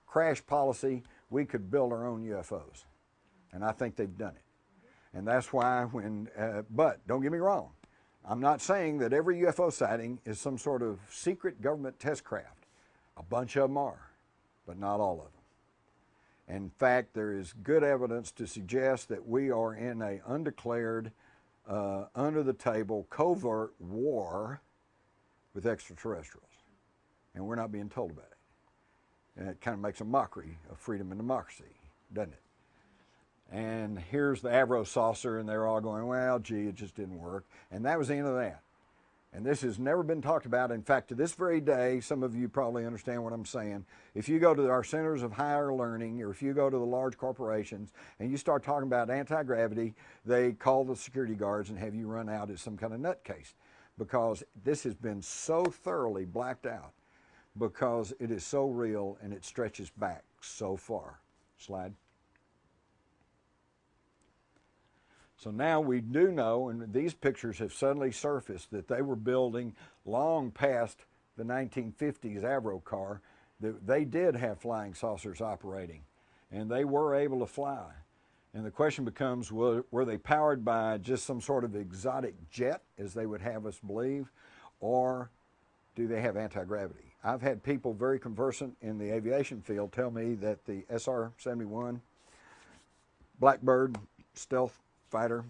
crash policy, we could build our own UFOs. And I think they've done it. And that's why but don't get me wrong, I'm not saying that every UFO sighting is some sort of secret government test craft. A bunch of them are, but not all of them. In fact, there is good evidence to suggest that we are in an undeclared, under-the-table, covert war with extraterrestrials. And we're not being told about it. And it kind of makes a mockery of freedom and democracy, doesn't it? And here's the Avro saucer, and they're all going, well, gee, it just didn't work. And that was the end of that. And this has never been talked about. In fact, to this very day, some of you probably understand what I'm saying. If you go to our centers of higher learning, or if you go to the large corporations, and you start talking about anti-gravity, they call the security guards and have you run out as some kind of nutcase, because this has been so thoroughly blacked out, because it is so real and it stretches back so far. Slide. So now we do know, and these pictures have suddenly surfaced, that they were building long past the 1950s Avro car, that they did have flying saucers operating, and they were able to fly. And the question becomes, were they powered by just some sort of exotic jet, as they would have us believe, or do they have anti-gravity? I've had people very conversant in the aviation field tell me that the SR-71 Blackbird stealth fighter,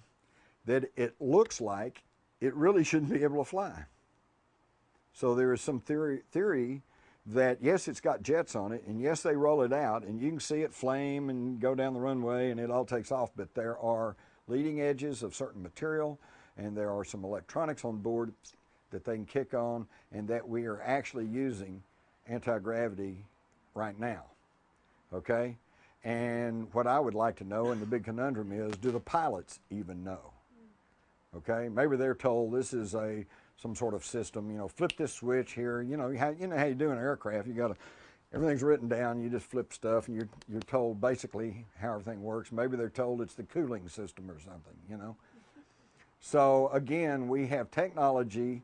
that it looks like it really shouldn't be able to fly. So there is some theory that, yes, it's got jets on it, and yes, they roll it out, and you can see it flame and go down the runway, and it all takes off, but there are leading edges of certain material, and there are some electronics on board that they can kick on, and that we are actually using anti-gravity right now, okay? And what I would like to know, and the big conundrum is, do the pilots even know? Okay, maybe they're told this is some sort of system, you know, flip this switch here. You know how you do in an aircraft. You got to, everything's written down. You just flip stuff, and you're told basically how everything works. Maybe they're told it's the cooling system or something, you know. So again, we have technology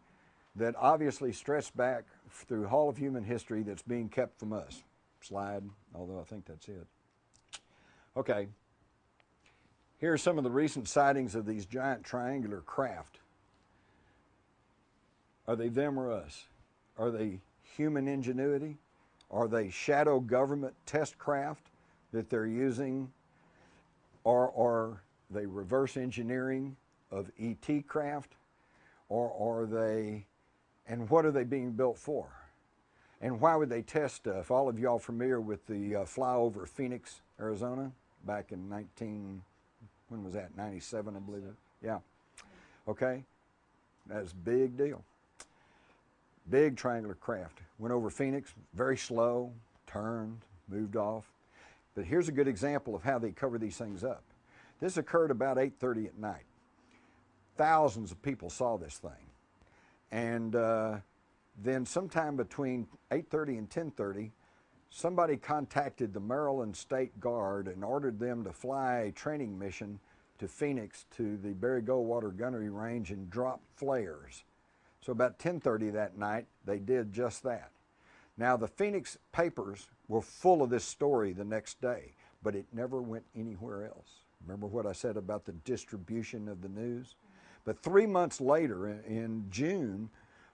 that obviously stretched back through all of human history that's being kept from us. Slide, although I think that's it. Okay. Here are some of the recent sightings of these giant triangular craft. Are they them or us? Are they human ingenuity? Are they shadow government test craft that they're using? Or are they reverse engineering of ET craft? Or are they, and what are they being built for? And why would they test stuff? All of y'all familiar with the flyover Phoenix, Arizona, back in when was that, 97, I believe it? Yeah. Okay. That's a big deal. Big triangular craft. Went over Phoenix, very slow, turned, moved off. But here's a good example of how they cover these things up. This occurred about 8:30 at night. Thousands of people saw this thing. And then sometime between 8:30 and 10:30, somebody contacted the Maryland State Guard and ordered them to fly a training mission to Phoenix to the Barry Goldwater Gunnery Range and drop flares. So about 10:30 that night, they did just that. Now the Phoenix papers were full of this story the next day, but it never went anywhere else. Remember what I said about the distribution of the news? But 3 months later, in June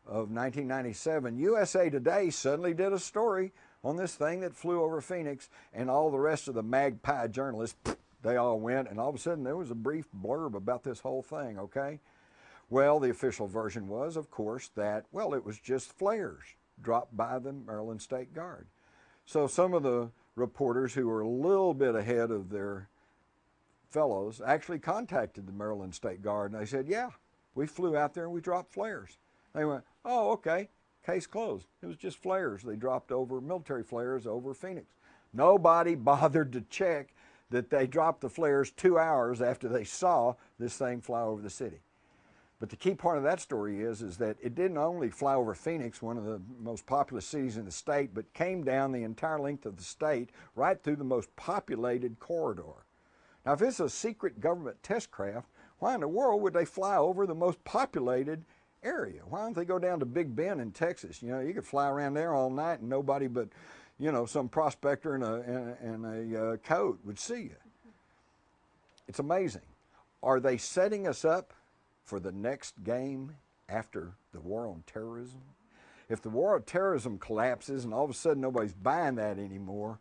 of 1997, USA Today suddenly did a story on this thing that flew over Phoenix, and all the rest of the magpie journalists, they all went, and all of a sudden there was a brief blurb about this whole thing, okay? Well, the official version was, of course, that, well, it was just flares dropped by the Maryland State Guard. So some of the reporters who were a little bit ahead of their fellows actually contacted the Maryland State Guard, and they said, yeah, we flew out there and we dropped flares. They went, oh, okay, case closed. It was just flares. They dropped over, military flares over Phoenix. Nobody bothered to check that they dropped the flares 2 hours after they saw this thing fly over the city. But the key part of that story is that it didn't only fly over Phoenix, one of the most populous cities in the state, but came down the entire length of the state, right through the most populated corridor. Now, if it's a secret government test craft, why in the world would they fly over the most populated area? Why don't they go down to Big Bend in Texas? You know, you could fly around there all night and nobody but, you know, some prospector in a coat would see you. It's amazing. Are they setting us up for the next game after the war on terrorism? If the war on terrorism collapses and all of a sudden nobody's buying that anymore,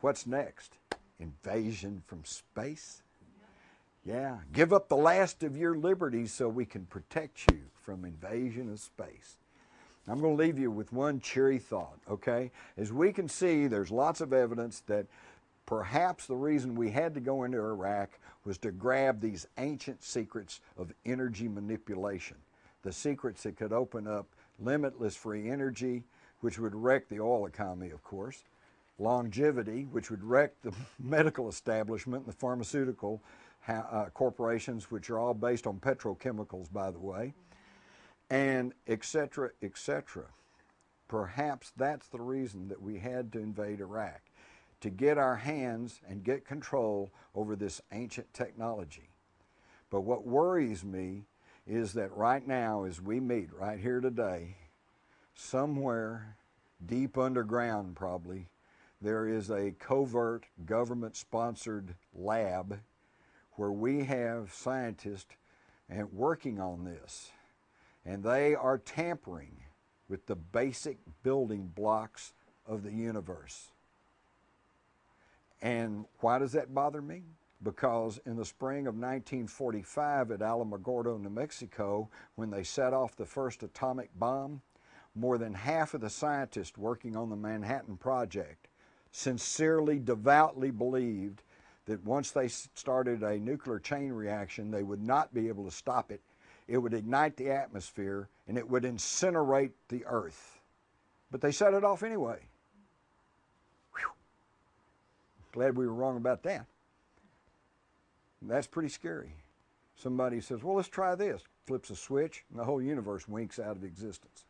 what's next? Invasion from space? Yeah, give up the last of your liberties so we can protect you from invasion of space. I'm going to leave you with one cheery thought, okay? As we can see, there's lots of evidence that perhaps the reason we had to go into Iraq was to grab these ancient secrets of energy manipulation, the secrets that could open up limitless free energy, which would wreck the oil economy, of course, longevity, which would wreck the medical establishment and the pharmaceutical corporations, which are all based on petrochemicals, by the way, and et cetera, et cetera. Perhaps that's the reason that we had to invade Iraq, to get our hands and get control over this ancient technology. But what worries me is that right now, as we meet right here today, somewhere deep underground probably, there is a covert government-sponsored lab where we have scientists working on this. And they are tampering with the basic building blocks of the universe. And why does that bother me? Because in the spring of 1945 at Alamogordo, New Mexico, when they set off the first atomic bomb, more than half of the scientists working on the Manhattan Project sincerely, devoutly believed that once they started a nuclear chain reaction, they would not be able to stop it. It would ignite the atmosphere and it would incinerate the earth. But they set it off anyway. Whew. Glad we were wrong about that. That's pretty scary. Somebody says, well, let's try this. Flips a switch and the whole universe winks out of existence.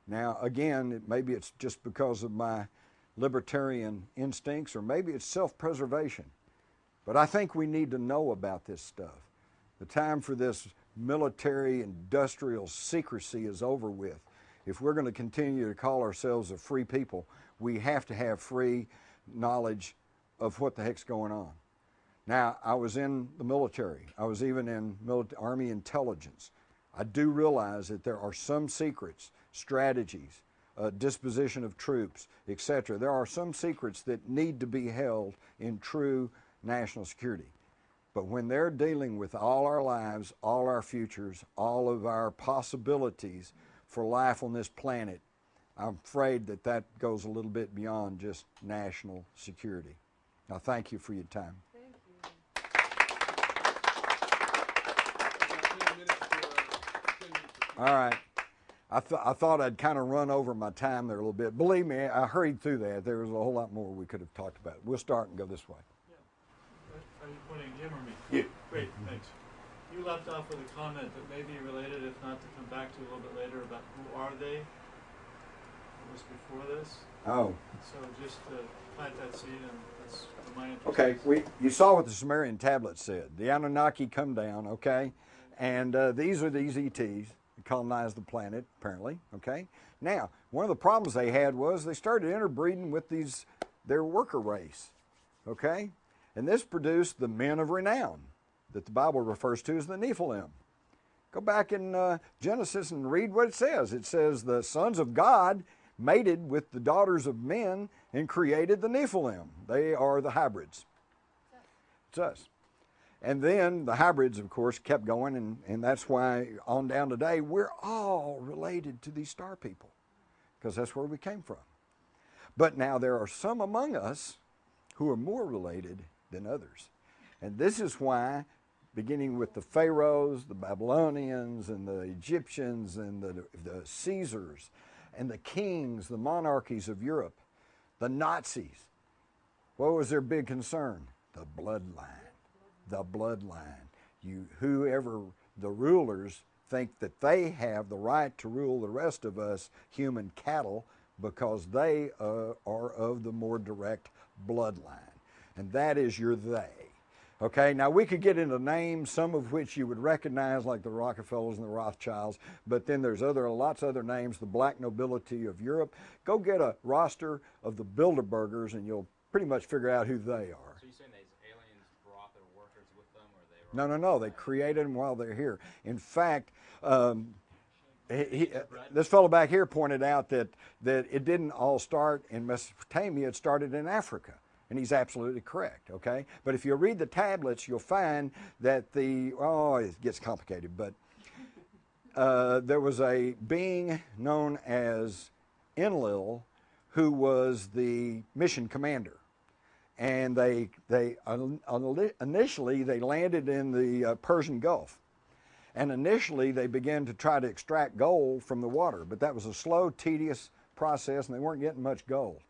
Now, again, maybe it's just because of my libertarian instincts, or maybe it's self-preservation. But I think we need to know about this stuff. The time for this military industrial secrecy is over with. If we're going to continue to call ourselves a free people, we have to have free knowledge of what the heck's going on. Now, I was in the military. I was even in Army intelligence. I do realize that there are some secrets, strategies, disposition of troops, etc. There are some secrets that need to be held in true national security. But when they're dealing with all our lives, all our futures, all of our possibilities for life on this planet, I'm afraid that that goes a little bit beyond just national security. Now, thank you for your time. All right. I thought I'd kind of run over my time there a little bit. Believe me, I hurried through that. There was a whole lot more we could have talked about. We'll start and go this way. Yeah. Are you pointing Jim or me? You. Great, thanks. You left off with a comment that may be related, if not to come back to a little bit later, about who are they? It was before this. Oh. So just to plant that seed, and that's my interest. Okay, you saw what the Sumerian tablet said. The Anunnaki come down, okay? And these are these ETs. Colonized the planet, apparently, okay? Now, one of the problems they had was they started interbreeding with their worker race, okay? And this produced the men of renown that the Bible refers to as the Nephilim. Go back in Genesis and read what it says. It says the sons of God mated with the daughters of men and created the Nephilim. They are the hybrids. It's us. And then the hybrids, of course, kept going, and that's why on down today, we're all related to these star people, because that's where we came from. But now there are some among us who are more related than others. And this is why, beginning with the Pharaohs, the Babylonians, and the Egyptians, and the Caesars, and the kings, the monarchies of Europe, the Nazis, what was their big concern? The bloodline. The bloodline. Whoever the rulers think that they have the right to rule the rest of us human cattle because they are of the more direct bloodline. And that is your they. Okay, now we could get into names, some of which you would recognize, like the Rockefellers and the Rothschilds, but then there's lots of other names, the black nobility of Europe. Go get a roster of the Bilderbergers and you'll pretty much figure out who they are. So you're saying these aliens brought their workers with them, or they were... No. They created them while they're here. In fact, this fellow back here pointed out that it didn't all start in Mesopotamia. It started in Africa. And he's absolutely correct, okay? But if you read the tablets, you'll find that it gets complicated, but there was a being known as Enlil who was the mission commander. And initially they landed in the Persian Gulf. And initially they began to try to extract gold from the water, but that was a slow, tedious process, and they weren't getting much gold.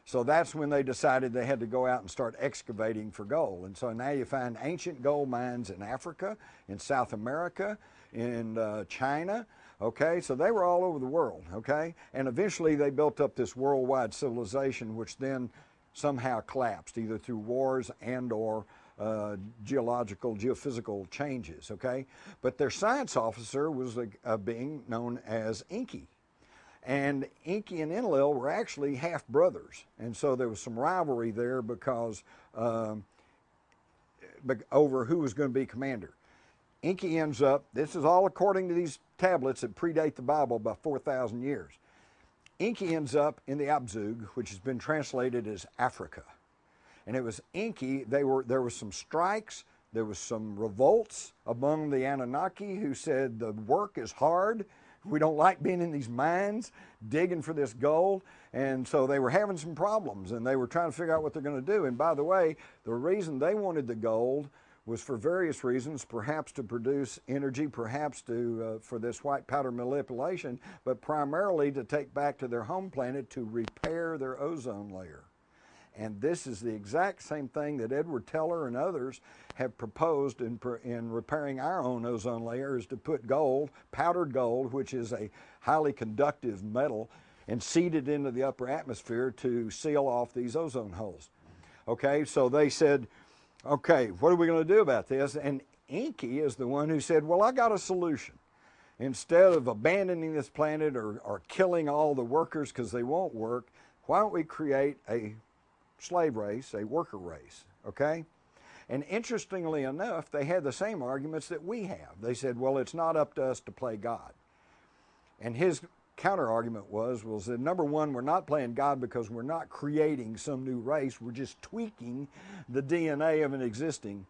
So that's when they decided they had to go out and start excavating for gold. And so now you find ancient gold mines in Africa, in South America, in China, okay? So they were all over the world, okay? And eventually they built up this worldwide civilization, which then somehow collapsed, either through wars and or geophysical changes, okay? But their science officer was a being known as Enki. And Enki and Enlil were actually half brothers, and so there was some rivalry there because over who was going to be commander. Enki ends up, this is all according to these tablets that predate the Bible by 4,000 years. Enki ends up in the Abzug, which has been translated as Africa. And it was Enki, there were some strikes, there was some revolts among the Anunnaki who said the work is hard. We don't like being in these mines digging for this gold. And so they were having some problems and they were trying to figure out what they're going to do. And by the way, the reason they wanted the gold was for various reasons, perhaps to produce energy, perhaps for this white powder manipulation, but primarily to take back to their home planet to repair their ozone layer. And this is the exact same thing that Edward Teller and others have proposed in repairing our own ozone layer, is to put gold, powdered gold, which is a highly conductive metal, and seed it into the upper atmosphere to seal off these ozone holes. Okay, so they said, okay, what are we going to do about this? And Enki is the one who said, well, I got a solution. Instead of abandoning this planet or killing all the workers because they won't work, why don't we create a slave race, a worker race, okay? And interestingly enough, they had the same arguments that we have. They said, well, it's not up to us to play God. And his counter-argument was that number one, we're not playing God because we're not creating some new race. We're just tweaking the DNA of an existing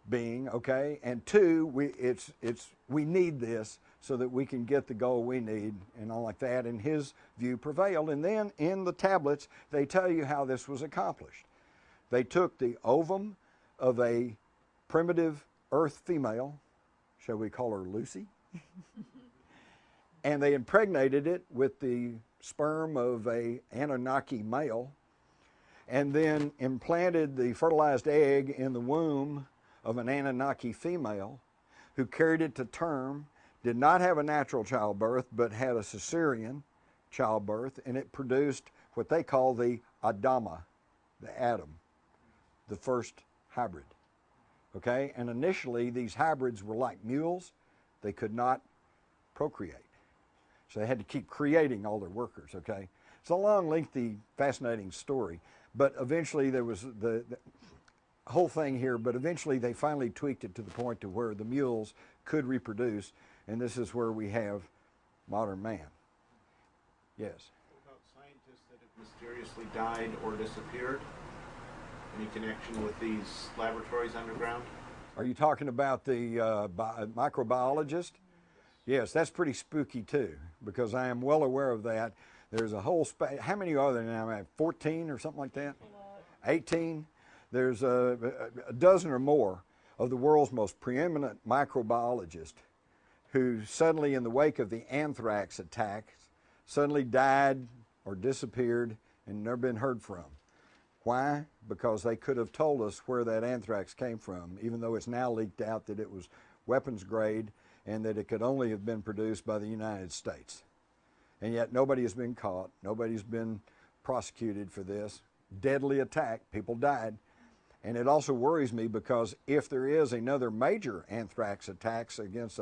being, okay? And two, we need this so that we can get the goal we need and all like that. And his view prevailed. And then in the tablets, they tell you how this was accomplished. They took the ovum of a primitive earth female, shall we call her Lucy? And they impregnated it with the sperm of a Anunnaki male, and then implanted the fertilized egg in the womb of an Anunnaki female, who carried it to term, did not have a natural childbirth, but had a cesarean childbirth, and it produced what they call the Adama, the Adam, the first hybrid. Okay, and initially these hybrids were like mules. They could not procreate. So they had to keep creating all their workers, okay? It's a long, lengthy, fascinating story. But eventually there was the whole thing here, but eventually they finally tweaked it to the point to where the mules could reproduce, and this is where we have modern man. Yes? What about scientists that have mysteriously died or disappeared? Any connection with these laboratories underground? Are you talking about the microbiologist? Yes, that's pretty spooky too, because I am well aware of that. There's a whole how many are there now? 14 or something like that? 18? There's a dozen or more of the world's most preeminent microbiologists who suddenly, in the wake of the anthrax attacks, suddenly died or disappeared and never been heard from. Why? Because they could have told us where that anthrax came from, even though it's now leaked out that it was weapons grade and that it could only have been produced by the United States. And yet nobody has been caught, nobody's been prosecuted for this. Deadly attack, people died. And it also worries me because if there is another major anthrax attacks against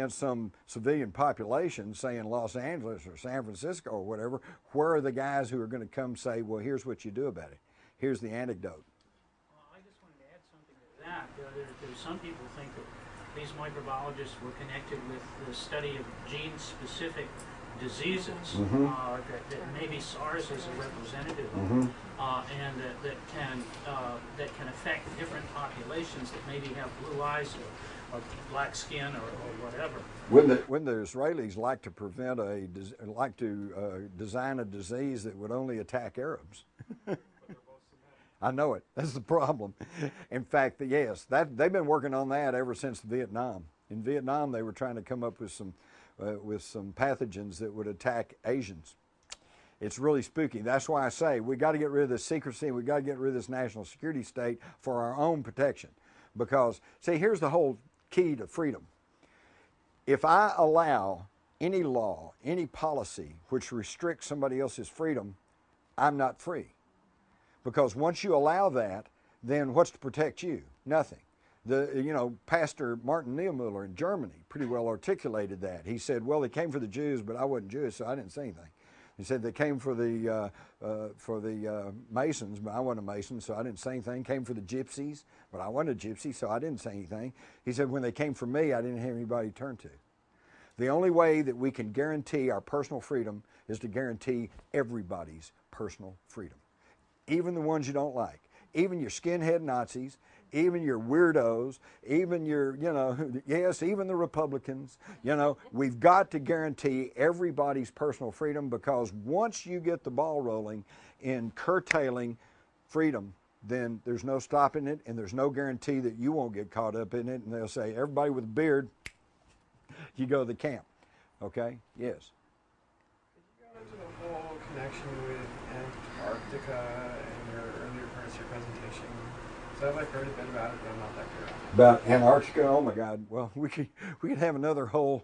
some civilian population, say in Los Angeles or San Francisco or whatever, where are the guys who are going to come say, well, here's what you do about it? Here's the antidote. Well, I just wanted to add something to that. There's some people think that these microbiologists were connected with the study of gene-specific diseases, that maybe SARS is a representative of, and that can affect different populations that maybe have blue eyes or black skin or whatever. When the Israelis like to prevent design a disease that would only attack Arabs. I know it. That's the problem. In fact, yes, they've been working on that ever since Vietnam. In Vietnam, they were trying to come up with some pathogens that would attack Asians. It's really spooky. That's why I say we got to get rid of this secrecy. We got to get rid of this national security state for our own protection. Because, see, here's the whole key to freedom. If I allow any law, any policy which restricts somebody else's freedom, I'm not free. Because once you allow that, then what's to protect you? Nothing. Pastor Martin Niemöller in Germany pretty well articulated that. He said, well, they came for the Jews, but I wasn't Jewish, so I didn't say anything. He said they came for the Masons, but I wasn't a Mason, so I didn't say anything. Came for the Gypsies, but I wasn't a Gypsy, so I didn't say anything. He said when they came for me, I didn't have anybody to turn to. The only way that we can guarantee our personal freedom is to guarantee everybody's personal freedom, even the ones you don't like, even your skinhead Nazis, even your weirdos, even your, yes, even the Republicans. We've got to guarantee everybody's personal freedom, because once you get the ball rolling in curtailing freedom, then there's no stopping it, and there's no guarantee that you won't get caught up in it. And they'll say, everybody with a beard, you go to the camp. Okay? Yes? Could you go into the whole connection with Antarctica and your earlier parts of your presentation? So I've heard a bit about it, but I'm not that clear. About Antarctica? Oh my God! Well, we could have another whole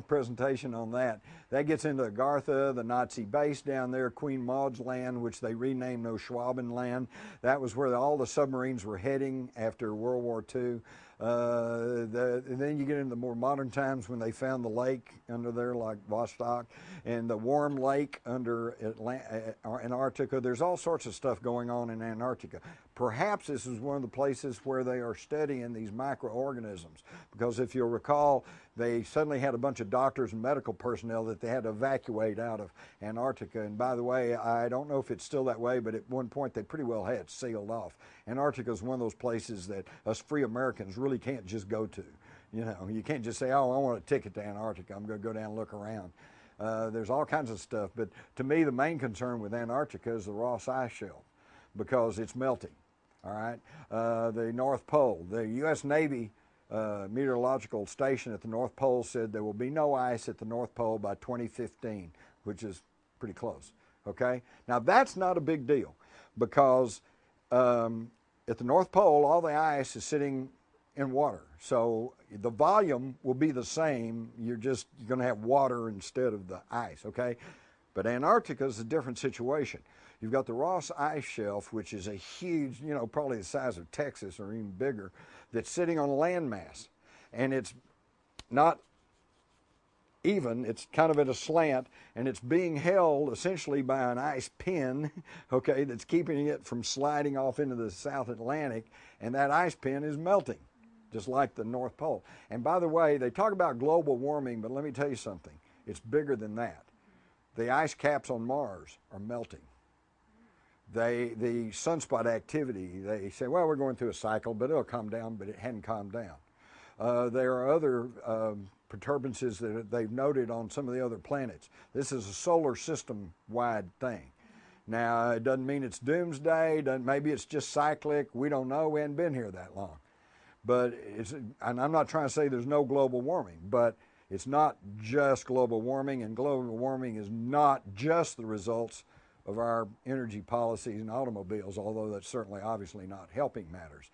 presentation on that. That gets into Agartha, the Nazi base down there, Queen Maud's land, which they renamed Neuschwabenland. That was where all the submarines were heading after World War II. And then you get into the more modern times when they found the lake under there, like Vostok, and the warm lake under Antarctica. There's all sorts of stuff going on in Antarctica. Perhaps this is one of the places where they are studying these microorganisms, because if you'll recall, they suddenly had a bunch of doctors and medical personnel that they had to evacuate out of Antarctica. And by the way, I don't know if it's still that way, but at one point they pretty well had sealed off. Antarctica is one of those places that us free Americans really can't just go to. You can't just say, oh, I want a ticket to Antarctica. I'm going to go down and look around. There's all kinds of stuff. But to me, the main concern with Antarctica is the Ross Ice Shelf, because it's melting. All right. The North Pole, the U.S. Navy meteorological station at the North Pole said there will be no ice at the North Pole by 2015, which is pretty close. Okay. Now that's not a big deal, because at the North Pole, all the ice is sitting in water. So the volume will be the same. You're going to have water instead of the ice, okay? But Antarctica is a different situation. You've got the Ross Ice Shelf, which is a huge, probably the size of Texas or even bigger, that's sitting on a landmass. And it's not even, it's kind of at a slant, and it's being held essentially by an ice pin, okay, that's keeping it from sliding off into the South Atlantic, and that ice pin is melting, just like the North Pole. And by the way, they talk about global warming, but let me tell you something. It's bigger than that. The ice caps on Mars are melting. The sunspot activity, they say, well, we're going through a cycle, but it'll calm down, but it hadn't calmed down. There are other perturbances that they've noted on some of the other planets. This is a solar system-wide thing. Now, it doesn't mean it's doomsday. Maybe it's just cyclic. We don't know. We haven't been here that long. But and I'm not trying to say there's no global warming, but it's not just global warming, and global warming is not just the results of our energy policies and automobiles, although that's certainly obviously not helping matters.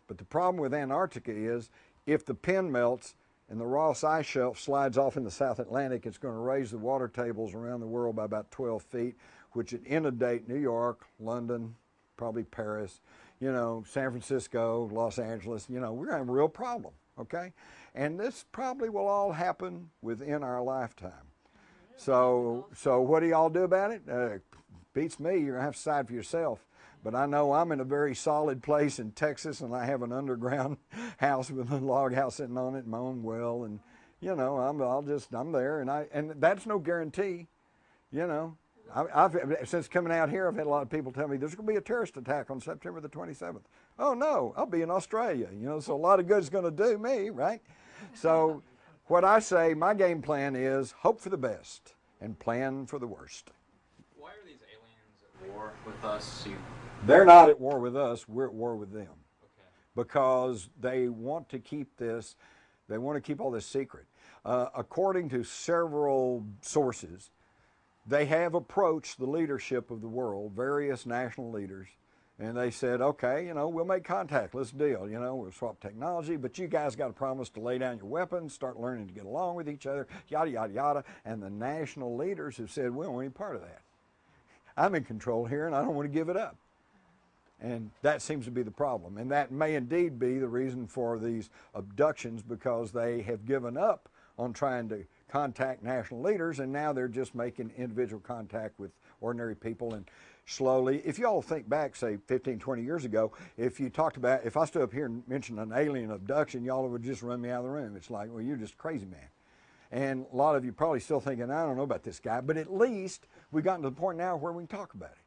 But the problem with Antarctica is if the pin melts and the Ross Ice Shelf slides off in the South Atlantic, it's going to raise the water tables around the world by about 12 feet, which would inundate New York, London, probably Paris, San Francisco, Los Angeles. We're going to have a real problem, okay? And this probably will all happen within our lifetime. So what do y'all do about it? Beats me. You're going to have to decide for yourself. But I know I'm in a very solid place in Texas, and I have an underground house with a log house sitting on it, my own well, and I'm there, and that's no guarantee. I've since coming out here, I've had a lot of people tell me there's going to be a terrorist attack on September the 27th. Oh no, I'll be in Australia. So a lot of good's going to do me, right? So what I say, my game plan is hope for the best and plan for the worst. Why are these aliens at war with us? They're not at war with us. We're at war with them. Okay. Because they want to keep this, they want to keep all this secret. According to several sources, they have approached the leadership of the world, various national leaders, and they said, okay, we'll make contact, let's deal, we'll swap technology, but you guys got to promise to lay down your weapons, start learning to get along with each other, yada, yada, yada. And the national leaders have said, we don't want any part of that. I'm in control here, and I don't want to give it up. And that seems to be the problem. And that may indeed be the reason for these abductions, because they have given up on trying to contact national leaders, and now they're just making individual contact with ordinary people. And slowly, if you all think back, say 15, 20 years ago, if you talked about, if I stood up here and mentioned an alien abduction, y'all would just run me out of the room. It's like, well, you're just a crazy man. And a lot of you probably still thinking, I don't know about this guy, but at least we've gotten to the point now where we can talk about it.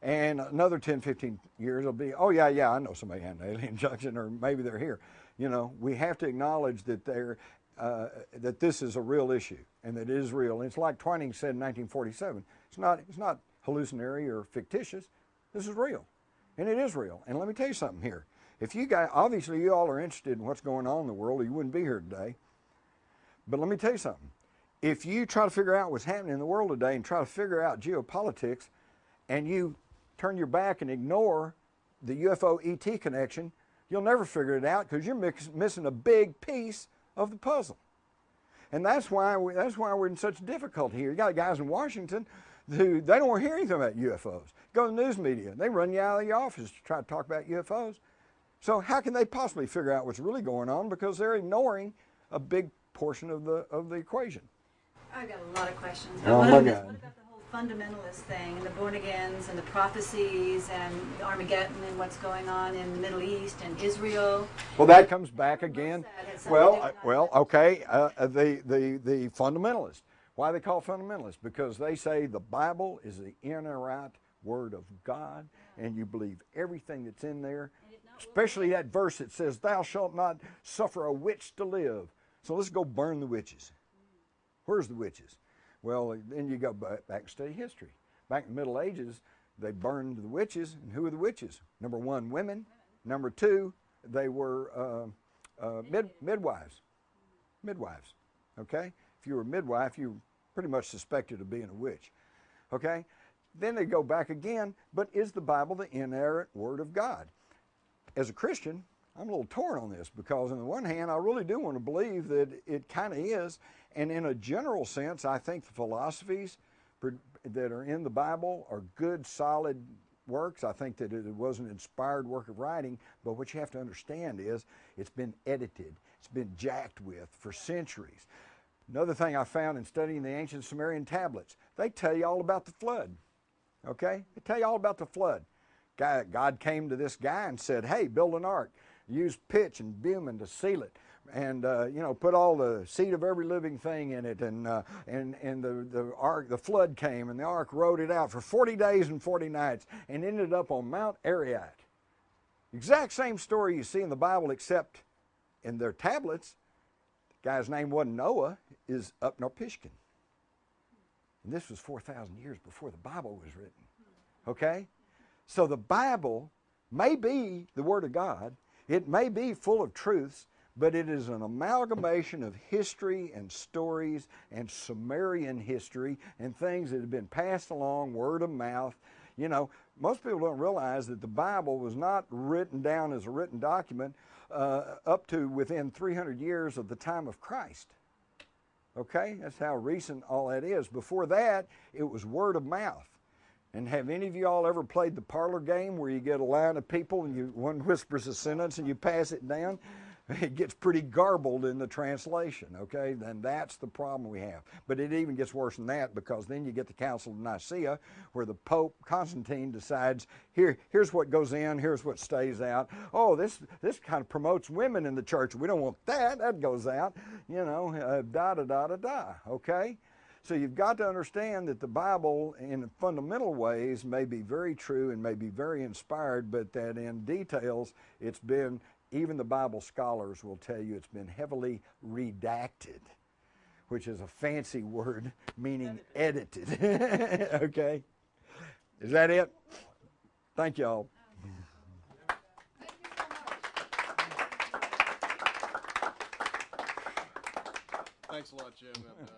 And another 10, 15 years, it'll be, oh, yeah, I know somebody had an alien abduction, or maybe they're here. You know, we have to acknowledge that that this is a real issue, and that it is real. And it's like Twining said in 1947, it's not hallucinatory or fictitious. This is real, and it is real. And let me tell you something here. If you guys, obviously you all are interested in what's going on in the world, or you wouldn't be here today. But let me tell you something. If you try to figure out what's happening in the world today and try to figure out geopolitics, and you turn your back and ignore the UFO ET connection, you'll never figure it out, because you're missing a big piece of the puzzle. And that's why we're in such difficulty here. You got guys in Washington who they don't want to hear anything about UFOs. Go to the news media, they run you out of the office to try to talk about UFOs. So how can they possibly figure out what's really going on, because they're ignoring a big portion of the equation? I've got a lot of questions. Oh my God. What about the whole fundamentalist thing, and the born-agains, and the prophecies, and Armageddon, and what's going on in the Middle East and Israel? Well, that comes back again. Well, okay. The fundamentalists. Why they call fundamentalists? Because they say the Bible is the inerrant Word of God, and you believe everything that's in there, especially that verse that says, "Thou shalt not suffer a witch to live." So let's go burn the witches. Where's the witches? Well, then you go back and study history. Back in the Middle Ages, they burned the witches. And who were the witches? Number one, women. Number two, they were midwives. Midwives, okay? If you were a midwife, you were pretty much suspected of being a witch, okay? Then they go back again, but is the Bible the inerrant Word of God? As a Christian, I'm a little torn on this, because on the one hand, I really do want to believe that it kind of is. And in a general sense, I think the philosophies that are in the Bible are good, solid works. I think that it was an inspired work of writing, but what you have to understand is it's been edited. It's been jacked with for centuries. Another thing I found in studying the ancient Sumerian tablets, they tell you all about the flood, okay? They tell you all about the flood. God came to this guy and said, hey, build an ark. Use pitch and bitumen to seal it, and put all the seed of every living thing in it, and the ark, the flood came, and the ark rode it out for 40 days and 40 nights, and ended up on Mount Ararat. Exact same story you see in the Bible, except in their tablets, the guy's name wasn't Noah, is Upnarpishtim. And this was 4,000 years before the Bible was written. Okay, so the Bible may be the Word of God. It may be full of truths, but it is an amalgamation of history and stories and Sumerian history and things that have been passed along word of mouth. You know, most people don't realize that the Bible was not written down as a written document up to within 300 years of the time of Christ. Okay, that's how recent all that is. Before that, it was word of mouth. And have any of you all ever played the parlor game where you get a line of people and one whispers a sentence and you pass it down? It gets pretty garbled in the translation, okay? Then that's the problem we have. But it even gets worse than that, because then you get the Council of Nicaea, where the Pope Constantine decides, here's what goes in, here's what stays out. Oh, this kind of promotes women in the church. We don't want that. That goes out. You know, okay? So you've got to understand that the Bible in fundamental ways may be very true and may be very inspired, but that in details it's been, even the Bible scholars will tell you, it's been heavily redacted, which is a fancy word meaning edited. Okay? Is that it? Thank you all. Thanks a lot, Jim. And,